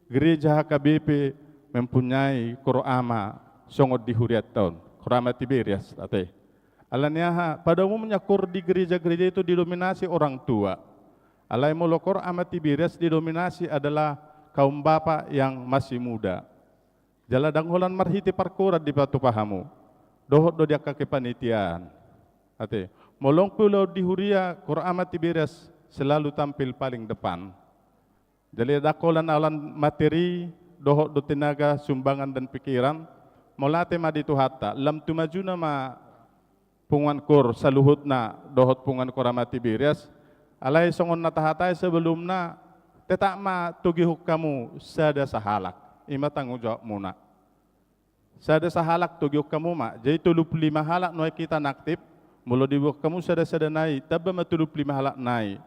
gereja HKBP mempunyai korama songot di huriat tahun korama Tiberias ate. Alanya pada umumnya kor di gereja-gereja itu didominasi orang tua. Alai molokor ama Tiberias didominasi adalah kaum bapak yang masih muda. Jala dangholan marhiti parkurat di batu pahamu. Dohot do dia kake panitian. Ate, molong pulau di Huria, Qur'an Tiberias selalu tampil paling depan. Jadi dakolan alan materi, dohot do tenaga, sumbangan dan pikiran. Molate ma ditu hatta, lam tumajuna ma pungan kur saluhutna dohot pungan Qur'an Tiberias. Alai songon natahatai sebelumna tetak ma tugihuk kamu sada sahalak. Ima tanggung jawab muna. Sada sahalak tugihuk kamu ma. Jadi 25 halak noy kita naktip. Mula dibuat kamu sada naik. Taba ma 25 halak naik.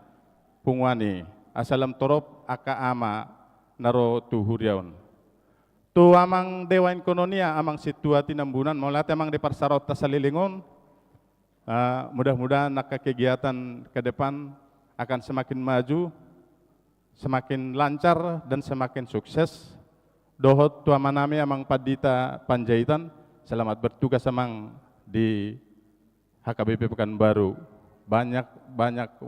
Pungwani. Asalam torop aka ama naro tu huriaun. Tu amang dewan kononia amang situati nambunan. Mulate amang di parsarot tasalilingon. Mudah-mudahan nak kegiatan ke depan akan semakin maju, semakin lancar dan semakin sukses. Dohot tua manami amang Padita Panjaitan, selamat bertugas amang di HKBP Pekanbaru. Banyak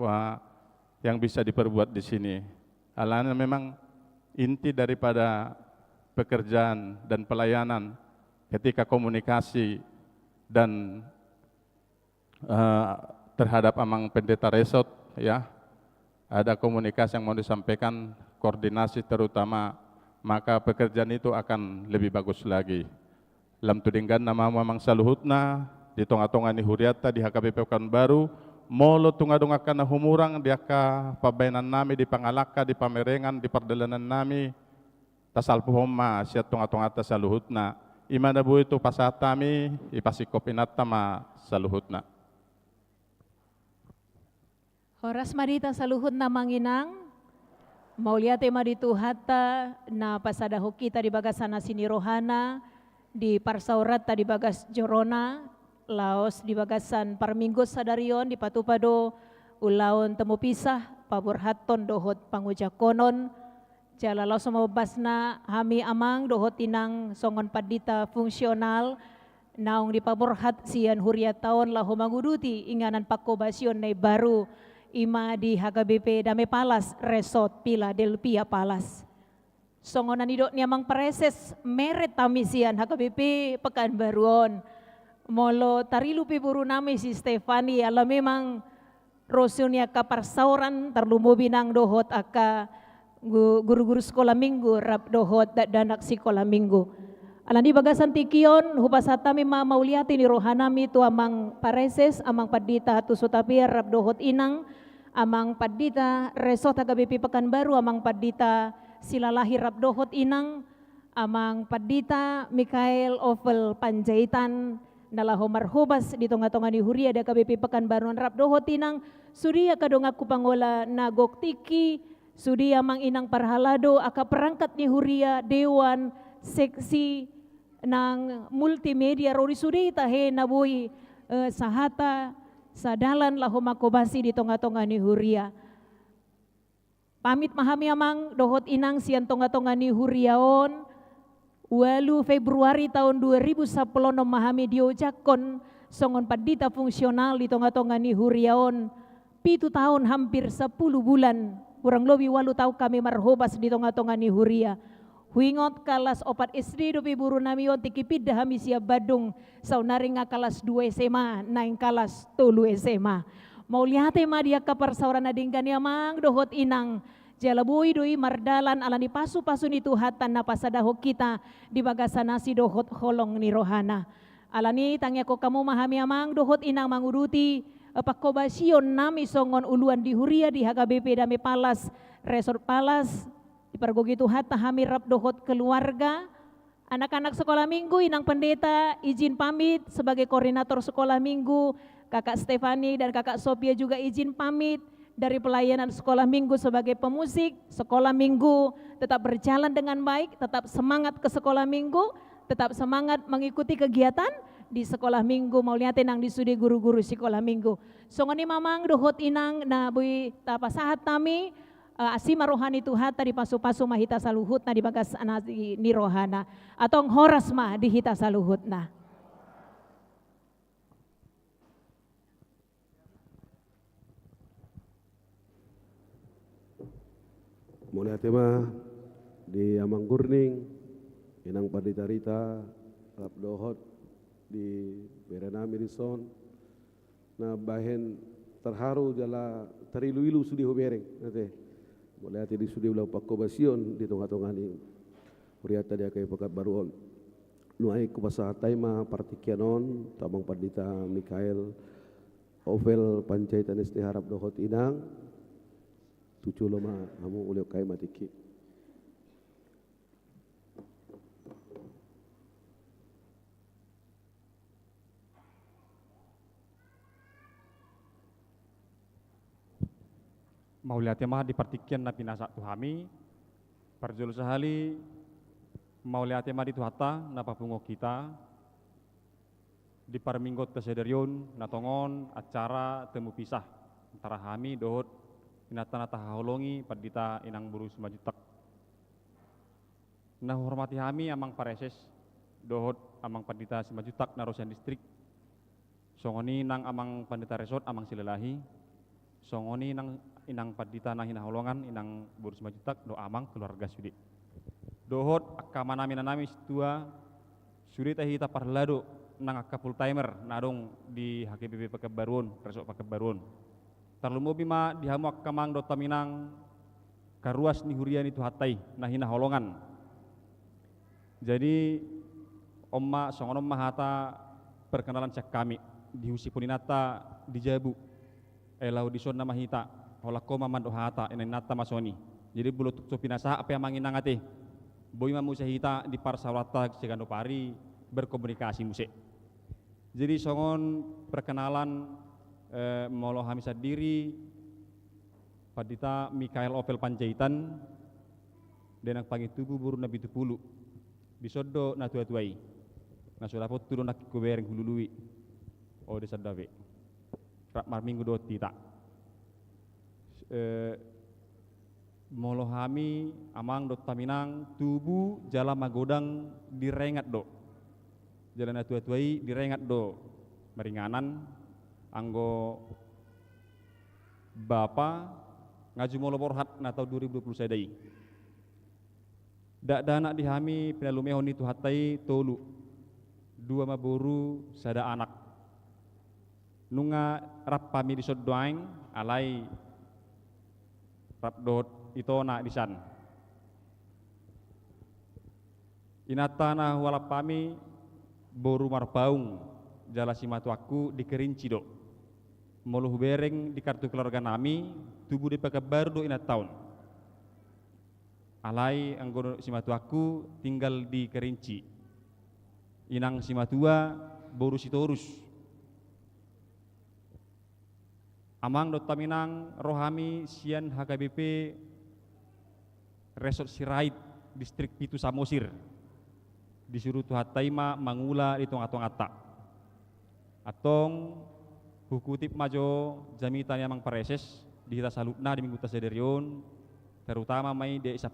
yang bisa diperbuat di sini. Alana memang inti daripada pekerjaan dan pelayanan ketika komunikasi dan terhadap amang pendeta resort ya. Ada komunikasi yang mau disampaikan, koordinasi terutama, maka pekerjaan itu akan lebih bagus lagi. Lam tudinggan nama mamang saluhutna, di tonga-tonga ni huriata di HKBP Pekanbaru, molo tunga-dungakan na humurang di aka pabainan nami di pangalaka, di pamerengan, di pardalanan nami, tasalpuhom ma siya tunga-tunga ta saluhutna. Imana bu itu pasatami, ipasikopinat ma saluhutna. Horas marita saluhut na manginang, mauliate maritu hatta na pasadaho kita di bagasana sini rohana, di parsaurat di bagas jorona, laos di bagasan parminggo sadarion, di patupado ulaon temu pisah, paburhaton dohot pangujakonon, jala laos mabasna hami amang dohot tinang songon padita fungsional, naong di paburhat sian huriataon laho manguduti inganan pakobasyon na baru, ima di HKBP Dame Palas Resort Philadelphia Palas. Songonan idok niamang pareses meret tamisian HKBP Pekanbaruon. Molo tarilu piburu nami si Stefani ala memang rosunya kaparsauran terlumu binang dohot aka guru-guru sekolah minggu rap dohot danak sekolah minggu. Alan di bagasan tikion hupasata mi mauliati ni rohanami tu amang pareses amang padita tu sutapir rap dohot inang amang padita resort HKBP Pekanbaru amang padita silalahi rap dohot inang amang padita Mikael Ovel Panjaitan nalaho marhubas di tonga-tonga ni huria da HKBP Pekanbaru rap dohot inang sudia kadongaku pangola nagok tiki sudia amang inang parhalado aka perangkat ni huria dewan seksi nang multimedia rori sudi tahe nabuhi sahata sadalan laho makobasi di tonga-tonga ni huria. Pamit mahami amang dohot inang sian tonga-tonga ni huriaon. Walu Februari tahun 2010 mahami diojakon songon padita fungsional di tonga-tonga ni huriaon. 7 tahun hampir 10 bulan kurang lebih 8 tahun kami marhobas di tonga-tonga ni Huria. Huingot kalas 4 istri dopi buru nami yon tikipid dahami siya badung saunaring nga kalas 2 SMA naing kalas 3 SMA. Mau lihat ma dia kapar sauran adinggan yamang dohot inang jalaboy doi mardalan alani pasu-pasu ni Tuhatan na pasadaho kita di bagasan nasi dohot holong ni rohana. Alani tangya ko kamu mahami amang dohot inang manguruti pakobasyon nami songon uluan di Huria di HKBP Dame Palas Resort Palas. Di pargogi Tuhan tahami rap dohot keluarga, anak-anak sekolah minggu, inang pendeta izin pamit sebagai koordinator sekolah minggu, kakak Stefani dan kakak Sophia juga izin pamit dari pelayanan sekolah minggu sebagai pemusik. Sekolah minggu tetap berjalan dengan baik, tetap semangat ke sekolah minggu, tetap semangat mengikuti kegiatan di sekolah minggu. Mau lihat inang disudi guru-guru sekolah minggu. Songoni mamang dohot inang na bui tapasahat tami, asima rohani Tuhan tadi pasu-pasu mahita saluhutna di bagas anasi ni rohana atau horas mah di hita saluhutna. Mulai tema di Amang Gurning, inang Paditarita, rap dohot di Berenami Rison, na bahen terharu jala terilu-ilu sudi hubereng nate. Mulai hati di sudi ulau pakobasion di tengah-tengah ni Huriata dia kaya pekat baruon. Nuai kupasa taima partikianon tabang Padita Mikael Ovel Pancaitan Esti Harap dohot inang tucu loma hamu ulio kaya matiki. Mau lihat mah di partikian na pinasa tuhami parjul sehali mau lihat mah di tuhata na papungo kita di parminggot kesederion na tongon acara temu pisah antara hami dohot inatan tahaholongi padita inang buru sumajutak na hormati hami amang pareses dohot amang padita sumajutak na Rosian distrik songoni nang amang pandita resort amang silelahi songoni nang inang padita nang hinaholongan inang buru sumajutak do amang keluarga sudi dohot akamanami nanami situa sudi tahita parlado nang akka full timer nadong di HKBP Pakebaruon resort Pakebaruon tarlumo bima dihamu akamang do taminang karuas ni Huria ni Tuhatai nah hinaholongan jadi omma songonom mahata perkenalan cek kami di husipuninata di Jabu elau di sonna mahita holako maman dohata enenata masoni jadi bulu tuk pinasa apa yang manginang ate boy mamusa hita di parsawata segando pari berkomunikasi musik jadi songon perkenalan molo hamisa diri Padita Mikael Ovel Pancaitan denang pangitubu buru nabi tupulu bisodo na tua-tuai na sudapot turun nak kubereng hulului o desa dave rak mar minggu do tita molohami amang do taminang tubuh jala magodang direngat do jalan tua-tuai direngat do meringanan anggo bapa ngaju molo borhat na tahun 2020 sadai dak dana dihami pinalumehon itu hatai tolu dua maburu sada anak nunga rap pami di soddoaing alai rap dot itu na disan inatana wala pami boru marbaung jala simatu aku di Kerinci do moluh bereng di kartu keluarga nami tubuh di Pakebar do inat tahun alai anggono simatu aku tinggal di Kerinci inang simatua boru sitorus amang dot taminang rohami sian HKBP Resort Sirait distrik Pitu Samosir disuruh Tuhataima mangula di tonga-tongata atong hukutip majo jamitan yamang pareses di hita salutna di minggu tasederion terutama mai de 10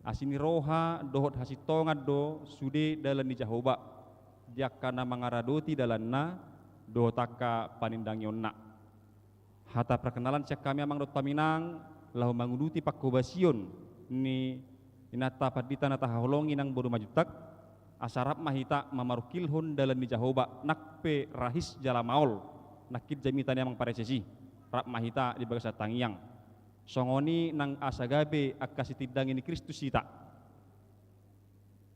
asini roha dohot hasitongat do sude dalan di Jahoba diakana mangaradoti dalanna dohotaka panindangyonna hata perkenalan cek kami amang dot paminang lahu manguduti pakkobasion ni inata padita nata haholongi nang bodo majutak asarap mahita mamarukilhon dalam di Jahoba nakpe rahis jala maol nakit jamitan yang paresesi rap mahita di bagasa tangiang songoni nang asagabe akasitidang ini Kristus sita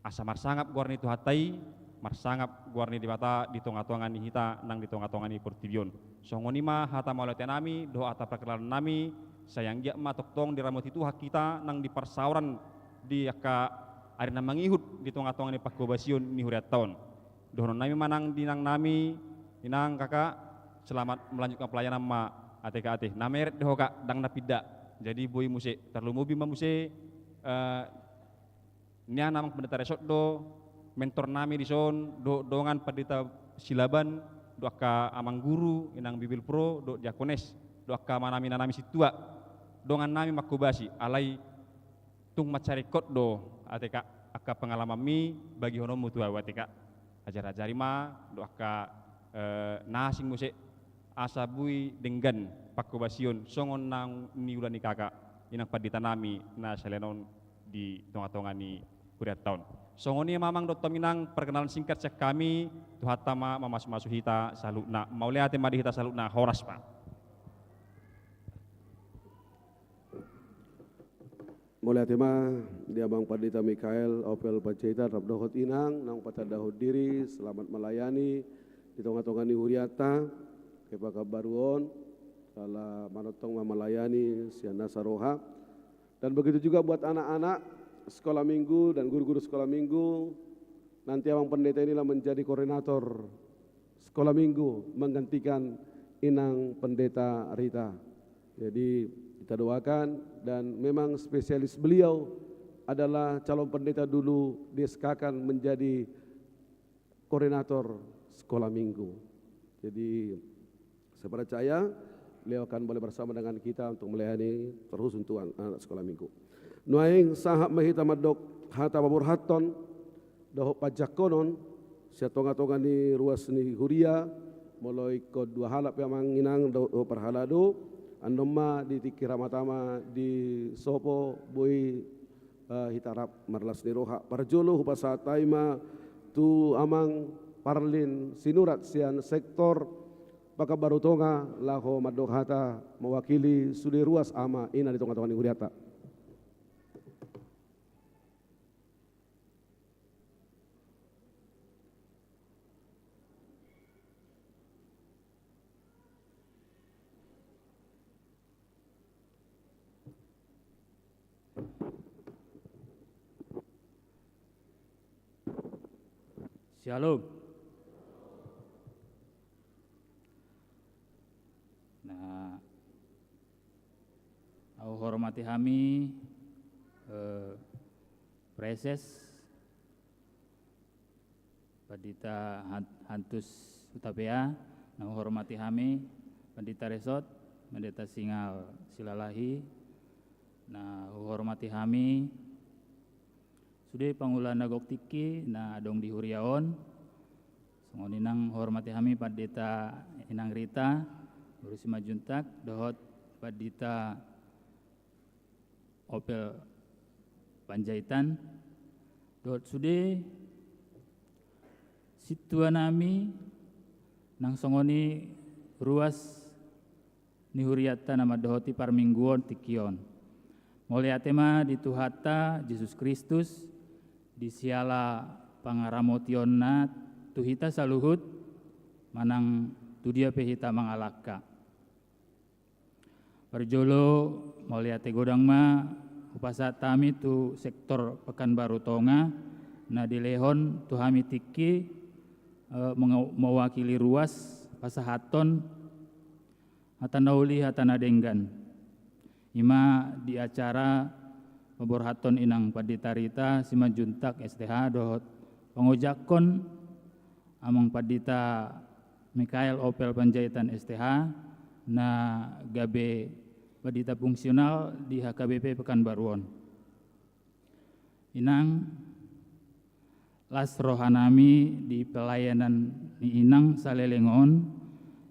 asa marsangap guarni tu hatai marsangap guarni di bata di tonga-tongan ni hita nang di tonga-tongan ni portibion songoni ma hata maulate nami doa ata perkenalan nami sayang dia ma toktong di ramot itu hak kita nang di persauran di aka ari na mangihut di tonga-tongan ni pakkobasion ni huriat tahun dohonon nami manang dinang nami inang kakak selamat melanjutkan pelayanan ma ate nameret deho kak dang napida jadi boy muse terlumubi ma muse nia namang pendeta resort do mentor nami di son do dongan pendeta silaban do aka amang guru inang bibil pro do diakones do aka manami nanami situa dongan nami makubasi alai tung macari kot do ateka aka pengalaman mi bagi hono mutua wateka ajar-ajari ma do aka nasing muse asabui denggan pakubasion songon nang niulan ni kakak inang padita nami na salenon di tonga-tonga ni kuriat tahun songoni mamang do minang perkenalan singkat cek kami tuhatama mamasuk-masuk hita salutna mauliate madi hita salutna horas pa. Mulai tema dia Bang Padita Mikael Opel Panjaitan Rabdohot Inang nang patadahot diri selamat melayani di tonga-tonga ni huriata kepaka baruon kala manotong melayani siana saroha dan begitu juga buat anak-anak sekolah minggu dan guru-guru sekolah minggu nanti Abang Pendeta inilah menjadi koordinator sekolah minggu menggantikan Inang Pendeta Rita jadi kita doakan dan memang spesialis beliau adalah calon pendeta dulu diseskakan menjadi koordinator sekolah minggu. Jadi saya percaya beliau akan boleh bersama dengan kita untuk melayani terus untuk anak sekolah minggu. Nuaing sahab mahita madok hata babur haton dohok pajakonon siatonga-tonga ni ruas ni huria mulai ko dua halap yang manginang do perhalado andoma di tikiramatama di sopo boy hitarap marlas ni roha parjolo hupasa taima tu amang parlin sinurat sian sektor paka barutonga laho madok hata mewakili sudi ruas ama ina di tonga-tonga ni huriata. Shalom. Nah, aku hormati kami Preses Pendeta Hantus Utapea, nah hormati kami Pendeta Resort, Pendeta Singal Silalahi, nah hormati kami sudah pangulan nagok tiki na dong di huriaon songoni nang hormati kami Pendeta Inang Rita Urusima Juntak dohot Pendeta Opel Panjaitan dohot sudah situa nami nang songoni ruas ni huriata nama dohoti parmingguon tikion mulai tema di tuhata Yesus Kristus di siala pangaramotionna tuhita saluhut manang tudia pehita mangalaka perjolo moliate godang ma upasa tami tu sektor Pekanbaru Tonga na dilehon tu hami tiki mewakili ruas pasahaton hatanauli hatanadenggan ima di acara Pemborhaton Inang Pendeta Rita Sima Juntak STH dohot pengojakon amang Pendeta Mikael Opel Panjaitan STH na gabe Pendeta fungsional di HKBP Pekanbaruon. Inang las rohanami di pelayanan ni Inang Salelengon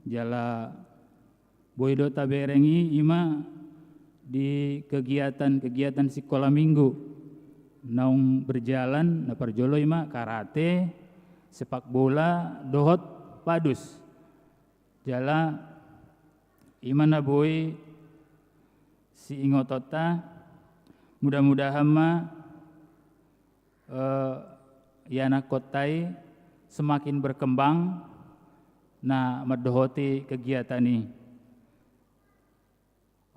jala boydo taberengi ima di kegiatan-kegiatan sekolah minggu naung berjalan na parjolo ima karate, sepak bola, dohot padus. Jala ima na boy si ingotota mudah-mudahan ma yana kotai semakin berkembang na madohoti kegiatan ini.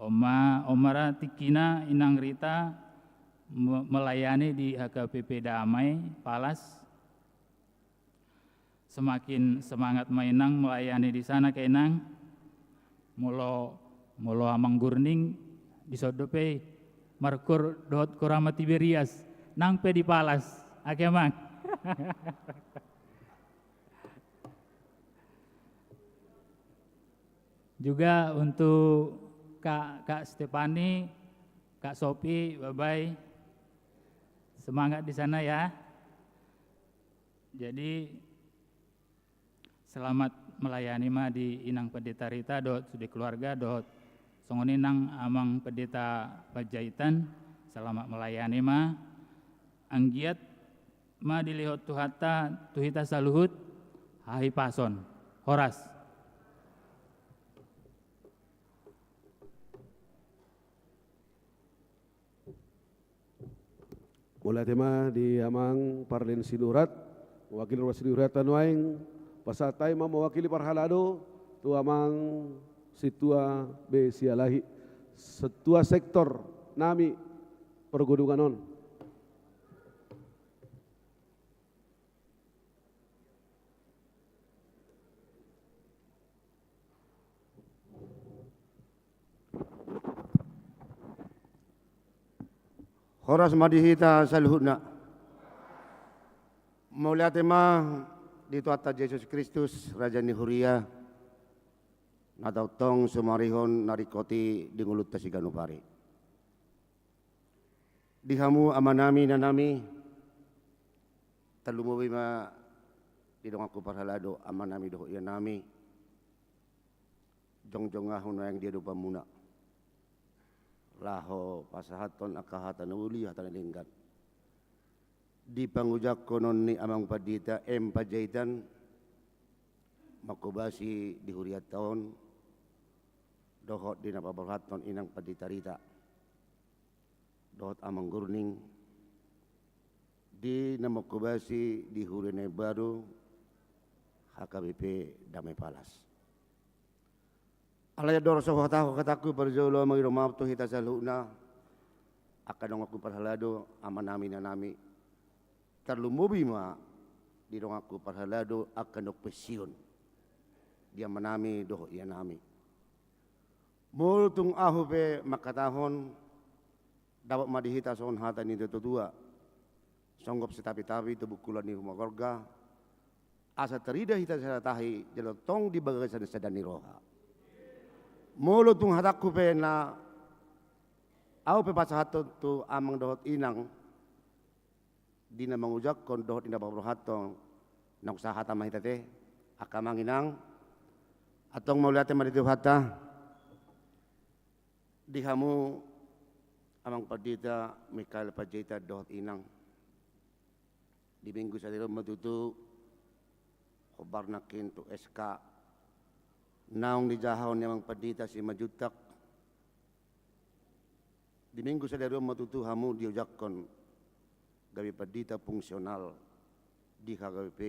Omara tikina inang Rita melayani di HKBP Damai Palas. Semakin semangat mainang melayani di sana kenang. Molo amang gurning disodope markur dot korama Tiberias nang pe di Palas. Ake mang. Juga untuk Kak Stefani, Kak Sopi, bye-bye. Semangat di sana ya. Jadi selamat melayani ma di inang Pendeta Rita dot sudi keluarga dot songoninang amang Pendeta Pajaitan. Selamat melayani ma. Anggiat ma dilihat tuhita saluhut hahi pason. Horas. Mulai tema di amang Parlen Sinurat, wakil rumah Sinurat tanuaing pasatai mewakili parhalado tu amang situa be sialahi setua sektor nami pergunungan on. Horas madihita saluhutna. Maulia tema di tuata Yesus Kristus Raja Nihuria natautong sumarihon narikoti di ngulut tasiganupari. Dihamu amanami nanami talumuwi ma di dong aku parhalado amanami doh iya nami jongjongahun yang dia dupa muna. Laho pasahaton akahatan uli hatan lingkat di pangujak konon ni amang Pendeta Pajaitan makubasi di huriat tahun dohot di napabarhaton inang Pendeta Rita dohot amang gurning di namakubasi di huriat baru HKBP Damai Palas. Alaya dorso kataku berjolo mangiru maaf tu hita saluna akan dong aku parhalado amanami nanami terlumubi ma di dong aku parhalado akan dok pesiun dia manami doh ia nami multung ahu pe makatahon dapat madihita son hata ni tua songgop setapi-tapi tu bukulan ni rumah gorga asa terida hita saratahi jelotong di bagasan sedani roha. Mulu tung hataku pe na au pe pasahaton tu amang dohot inang dina mangujak kon dohot ina babrohaton nang sahata mahitate akamang inang atong mauliate maritu hata dihamu amang Pendeta Mikael Pajaitan dohot inang di minggu sadiro matutu khobar nakin tu SK naong di jahon yang Pendeta si majutak di minggu sadaro matutu hamu diujakon gawi Pendeta fungsional di HKBP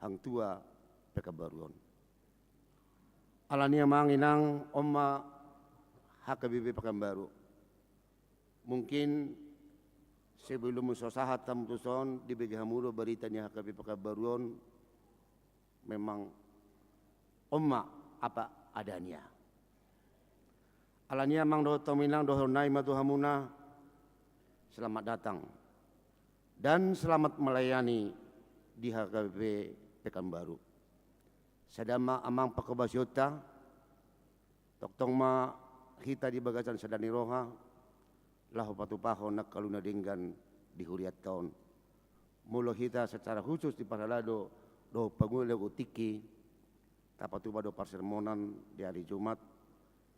hang tua Pekabaruan alania manginang omma HKBP Pekanbaru mungkin sebelum musosahat tamtuson di begahamulo beritanya HKBP Pekabaruan memang omma apa adanya. Alania mang doh tominang doh nai matu hamuna. Selamat datang dan selamat melayani di HKBP Pekanbaru. Sadama amang pakebasyota toktong ma hita di bagasan sadani roha lahu patupaho nak kaluna dinggan di huriat tahun. Mulo hita secara khusus di parhalado doh pangule utiki tapat tu pada persermonan di hari Jumat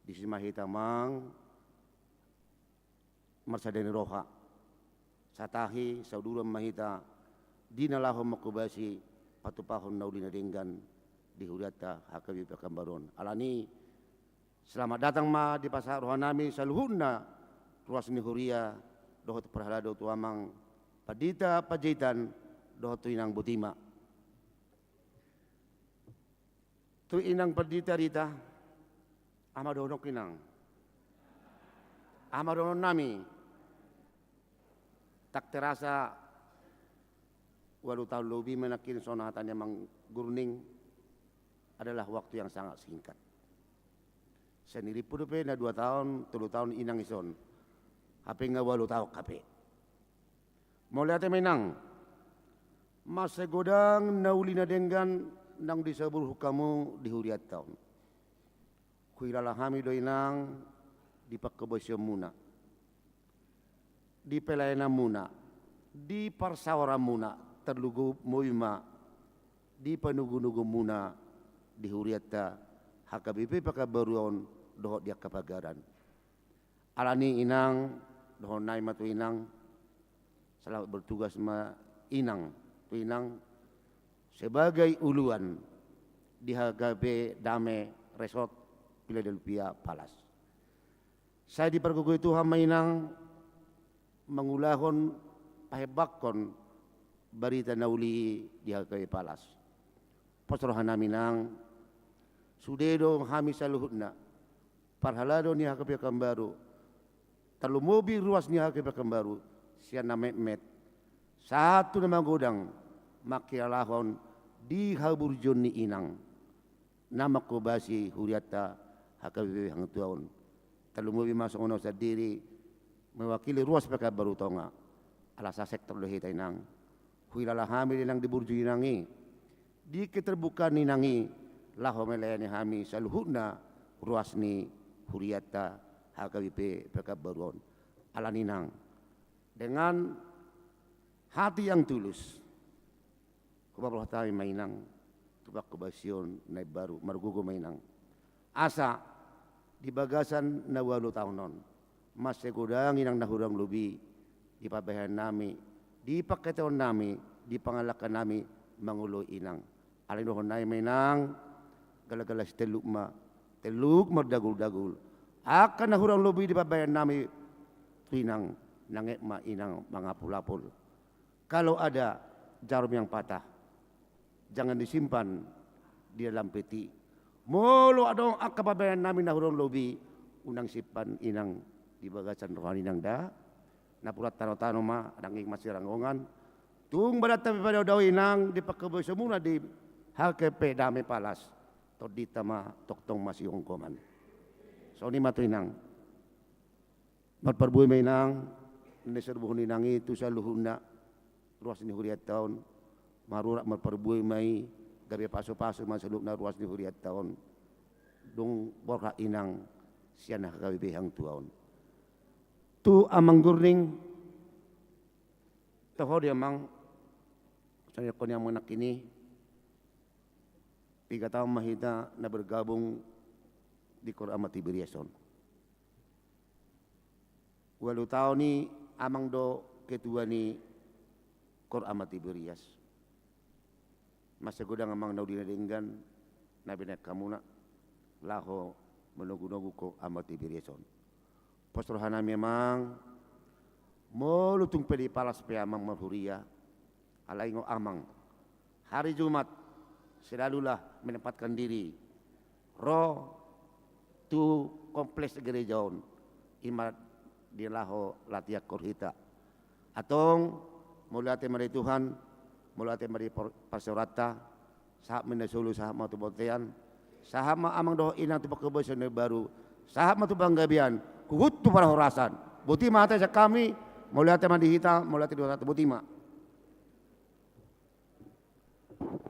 di Simahita mang marsadani roha satahi saudura mahita dinalahu makubasi patupahon naulina denggan di huriata hakabi pekambaron alani selamat datang ma di pasar rohanami saluhunna ruas ni huria dohot perhalado tuamang padita pajitan dohot inang butima tu inang padita rita amadonok inang amadonon nami tak terasa walau tahun lebih menakin sonatan yang menggurning adalah waktu yang sangat singkat. Sendiri pun na 2 tahun, 3 tahun inang ison. HP nga walau tahun HP. Mau lihat menang. Mas godang nauli na denggan nang disebut kamu di huriat tahun. Kuilala hami do inang di pakebosyo muna. Di pelayanan muna. Di parsawara muna. Terlugu muima. Di panugu-nugu muna. Di huriata HKBP pakabaruon dohot dia kapagaran. Alani inang dohot naik matu inang selamat bertugas ma inang tu inang sebagai uluan di HKB Dame Resort Philadelphia Palace. Saya dipergugui Tuhan mainang mengulahon pahebakon berita nauli di HKB Palace. Posrohan minang sudedo hami saluhutna parhalado ni HKP Pekanbaru terlalu mobil ruas ni HKP Pekanbaru siana met satu nama godang makialahon di haburjon ni inang nama kobasi huriata HKP hang tuaon terlalu mobil masuk ono sadiri mewakili ruas Pekanbaru tonga alasa sektor lehita inang huilala hami inang di burju inangi di keterbukaan inangi laho melayani hami saluhuna ruas ni huriata HKBP Pekanbaruon alaninang dengan hati yang tulus kubabroh tawi mainang tubak kebasion naik baru margugo mainang asa di bagasan na 8 tahunon mas segudang inang nahurang lubi di pabahan nami di paketon nami di pangalakan nami mangulo inang alinohon naik mainang galagalas teluk merdagul-dagul akan nahurang lobi di pabayan nami pinang nangek ma inang mangapul-apul kalau ada jarum yang patah jangan disimpan di dalam peti mulu adong akka pabayan nami nahurang lobi unang simpan inang di bagasan rohani nang da napulat tano-tano ma adang masih ranggongan tung badat tapi pada daw inang di pakebo semua di HKP Dame Palace todita ma toktong masihong koman. So ni matuinang. Matparbuhay may nang neserbuhon inang itu sa luhuna ruas ni huriat taon marurak matparbuhay may gabi paso-paso masaluk na ruas ni huriat taon dong borka inang siya nakakabibihang tuaon. Tu amang gurning taho di amang saya ko niya mga nakini 3 tahun mahita na bergabung di Kor Amat Tiberiason. 8 tahun ni amang do ketua ni Kor Amat Tiberias. Masa gudang amang naudina denggan na binak kamuna laho menunggu-nunggu Kor Amat Tiberiason. Postrohana memang molutung pedi palas pe amang mahuria alaingo amang hari Jumat selalulah menempatkan diri roh tu kompleks gerejaon imat di laho latiak korhita atong mulate mari Tuhan mulate mari pasorata sahab menasulu sahab matu botean sahab ma amang doh inang tu pakebosyon baru sahab matu banggabian kuhut tu para horasan butima ata sa kami mulate mandi hita mulate dua butima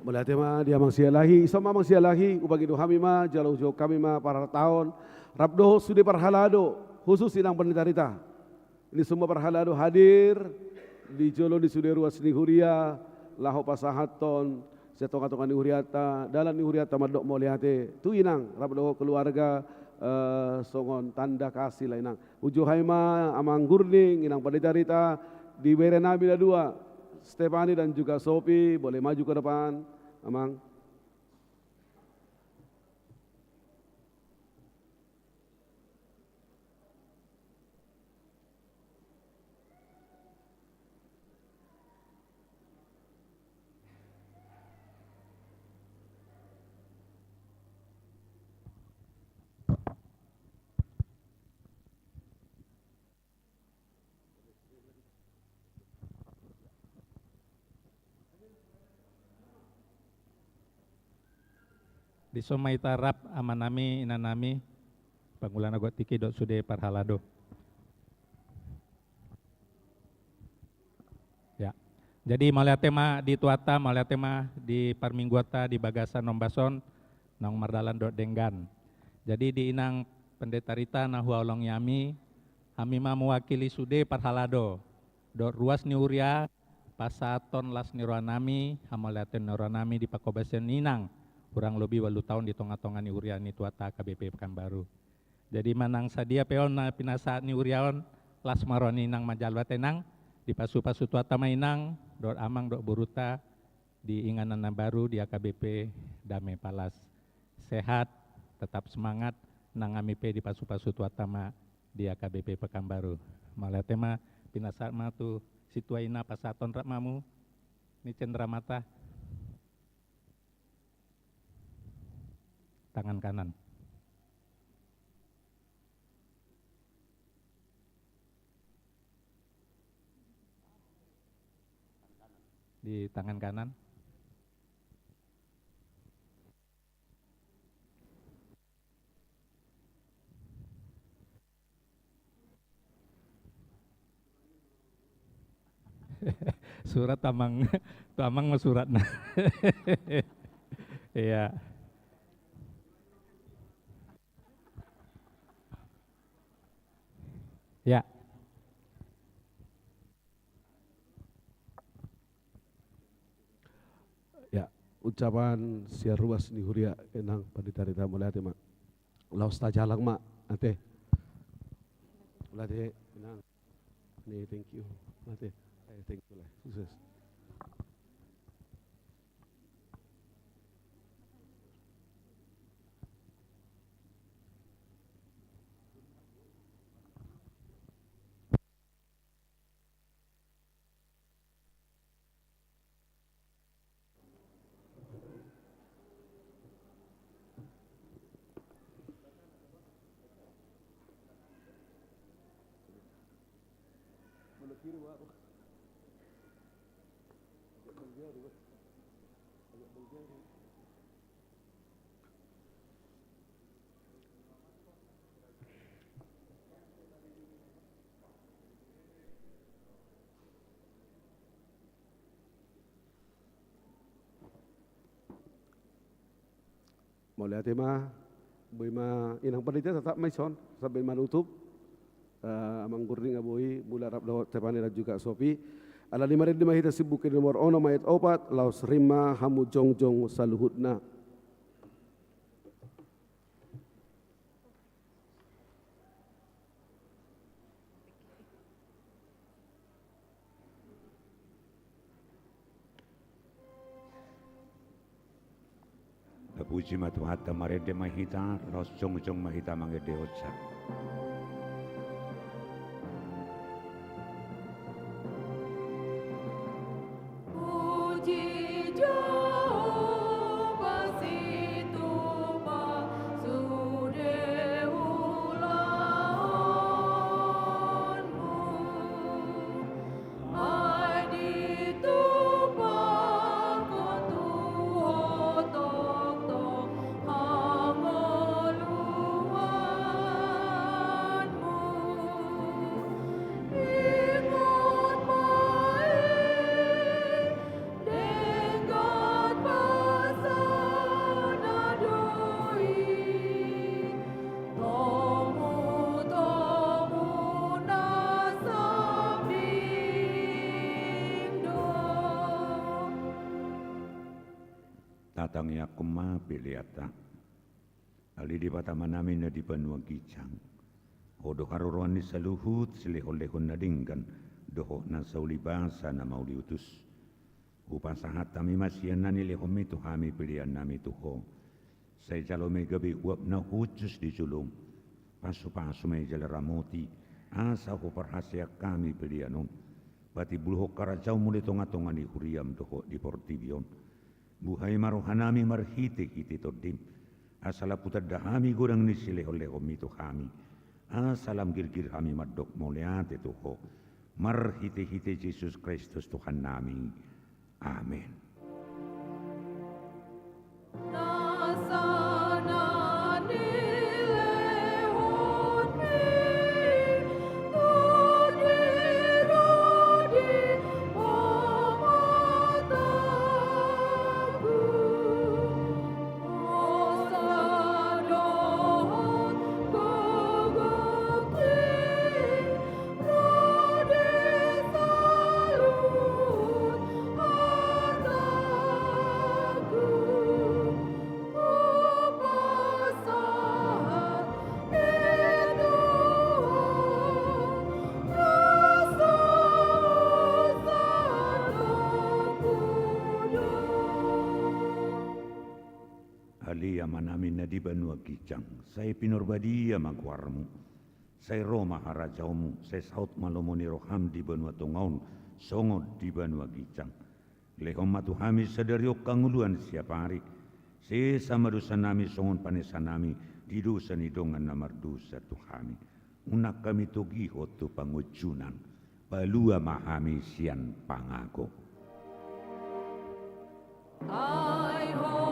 Melate ma dia mang sialahi, sama mang sialahi, ubagi do kami ma, jalau jo kami ma para tahun, rabdo sudi parhalado, khusus inang penditarita. Ini semua parhalado hadir di jolo di sudi ruas ni huria, laho pasahaton, setong-tongan ni huriata, dalam ni huriata madok moliate, tu inang rabdo keluarga, songon tanda kasih lah inang. Ujo haima amang gurning inang paditarita di Berenabi dua. Stefani dan juga Sophie boleh maju ke depan, amang. Di somai tarap amanami inanami pangulan agot tiki dot sude parhalado. Ya. Jadi malia tema di tuata, malia tema di parmingguata di bagasan nombason nang mardalan dot denggan. Jadi di inang pendeta Rita na huaulong yami hamima mewakili sude parhalado. Dot ruas ni uria pasaton las niroanami hamaliaten niroanami di pakobasen inang. Kurang lebih 8 tahun di tonga-tonga ni urian ni tuata KBP Pekanbaru. Jadi manang sadia peon na pinasa ni uriaon las maroni nang majalwa tenang di pasu-pasu tuata mainang dot amang dot buruta di inganan baru di AKBP Dame Palas. Sehat, tetap semangat nang amipe di pasu-pasu tuata ma di AKBP Pekanbaru. Malah tema pinasa ma tu situaina pasaton rakmamu ni cendramata. Tangan kanan. Di tangan kanan. Surat tamang mah surat nah. Iya. Ya. Ya, ucapan siar ruas ni huria enang paditarita mulai ate mak. Laos tajalang mak ate. Mulai enang. Ni thank you. Ate. Thank you lah. Sukses. Mulai tema bima inang panitia tetap maison sampai manutup amang gurning aboi mula rap dawat tepani dan juga Sophie ala 5 hita sibuk ke nomor ono mayat opat laos rima hamu jongjong saluhutna. Puji matuhata marede mahita, ros jong mahita mangede otsa. Puji Jehovah situpa sude ulanmu. Ai ditupa Tatang yakuma biliata Ali di patama namin na di banwa gicang. Odo karuruan ni saluhut silihol-lehon na dinggan doho na sauli bangsa na mau diutus. Upasahat kami masyan na nilihom ito kami pilihan nami tuho. Say jalo may gabi uap na hujus di julong. Pasu-pasu may jalaramoti. Asa ko parhasya kami pilihanon. Pati buluhok karajaw muli tonga-tonga ni huriam doho di portibion. Buhay marohanami marhiti-hiti todim. Asala putad dahami gurang ni silihol-lehom ito kami. Asalam girgir kami madok muliate tuho. Marhiti-hiti Jesus Kristus Tuhan nami. Amin. Alia manamin na di banwa gicang, say pinurbadia magwarmu, say Roma harajawmu, say saut malomoni roham di banwa tungaun, songod di banwa gicang. Lehom matuhami sadariok kanguluan siap hari, say samadusan nami songon panesan nami, di dosa ni dongan namardusa tuhami. Unak kami tugiho tu pangujunan, palua mahami sian pangako. Hai ho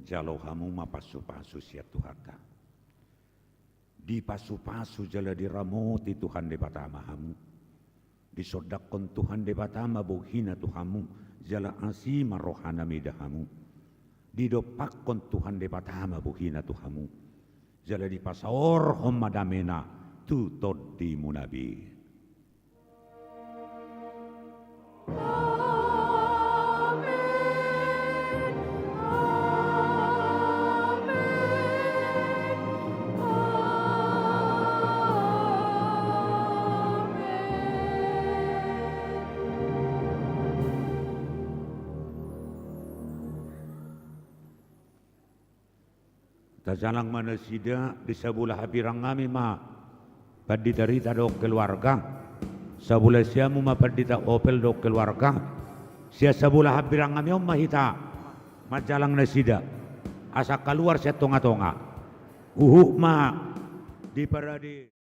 Jalo hamu mapasu-pasu siat Tuhaka. Di pasu-pasu jala diramoti Tuhan de batama hamu. Disodakon Tuhan de batama buhina Tuhamu. Jala asima rohana midahamu. Didopakon Tuhan de batama buhina Tuhamu. Jala dipasaor homadamena tutod di munabi. Tajalang mana sida di sebelah hapirang kami ma padi dari tadok keluarga sebelah siamu ma padi ta opel dok keluarga sia sebelah hapirang kami om mahita majalang nasida asa keluar sia tonga-tonga ma di parade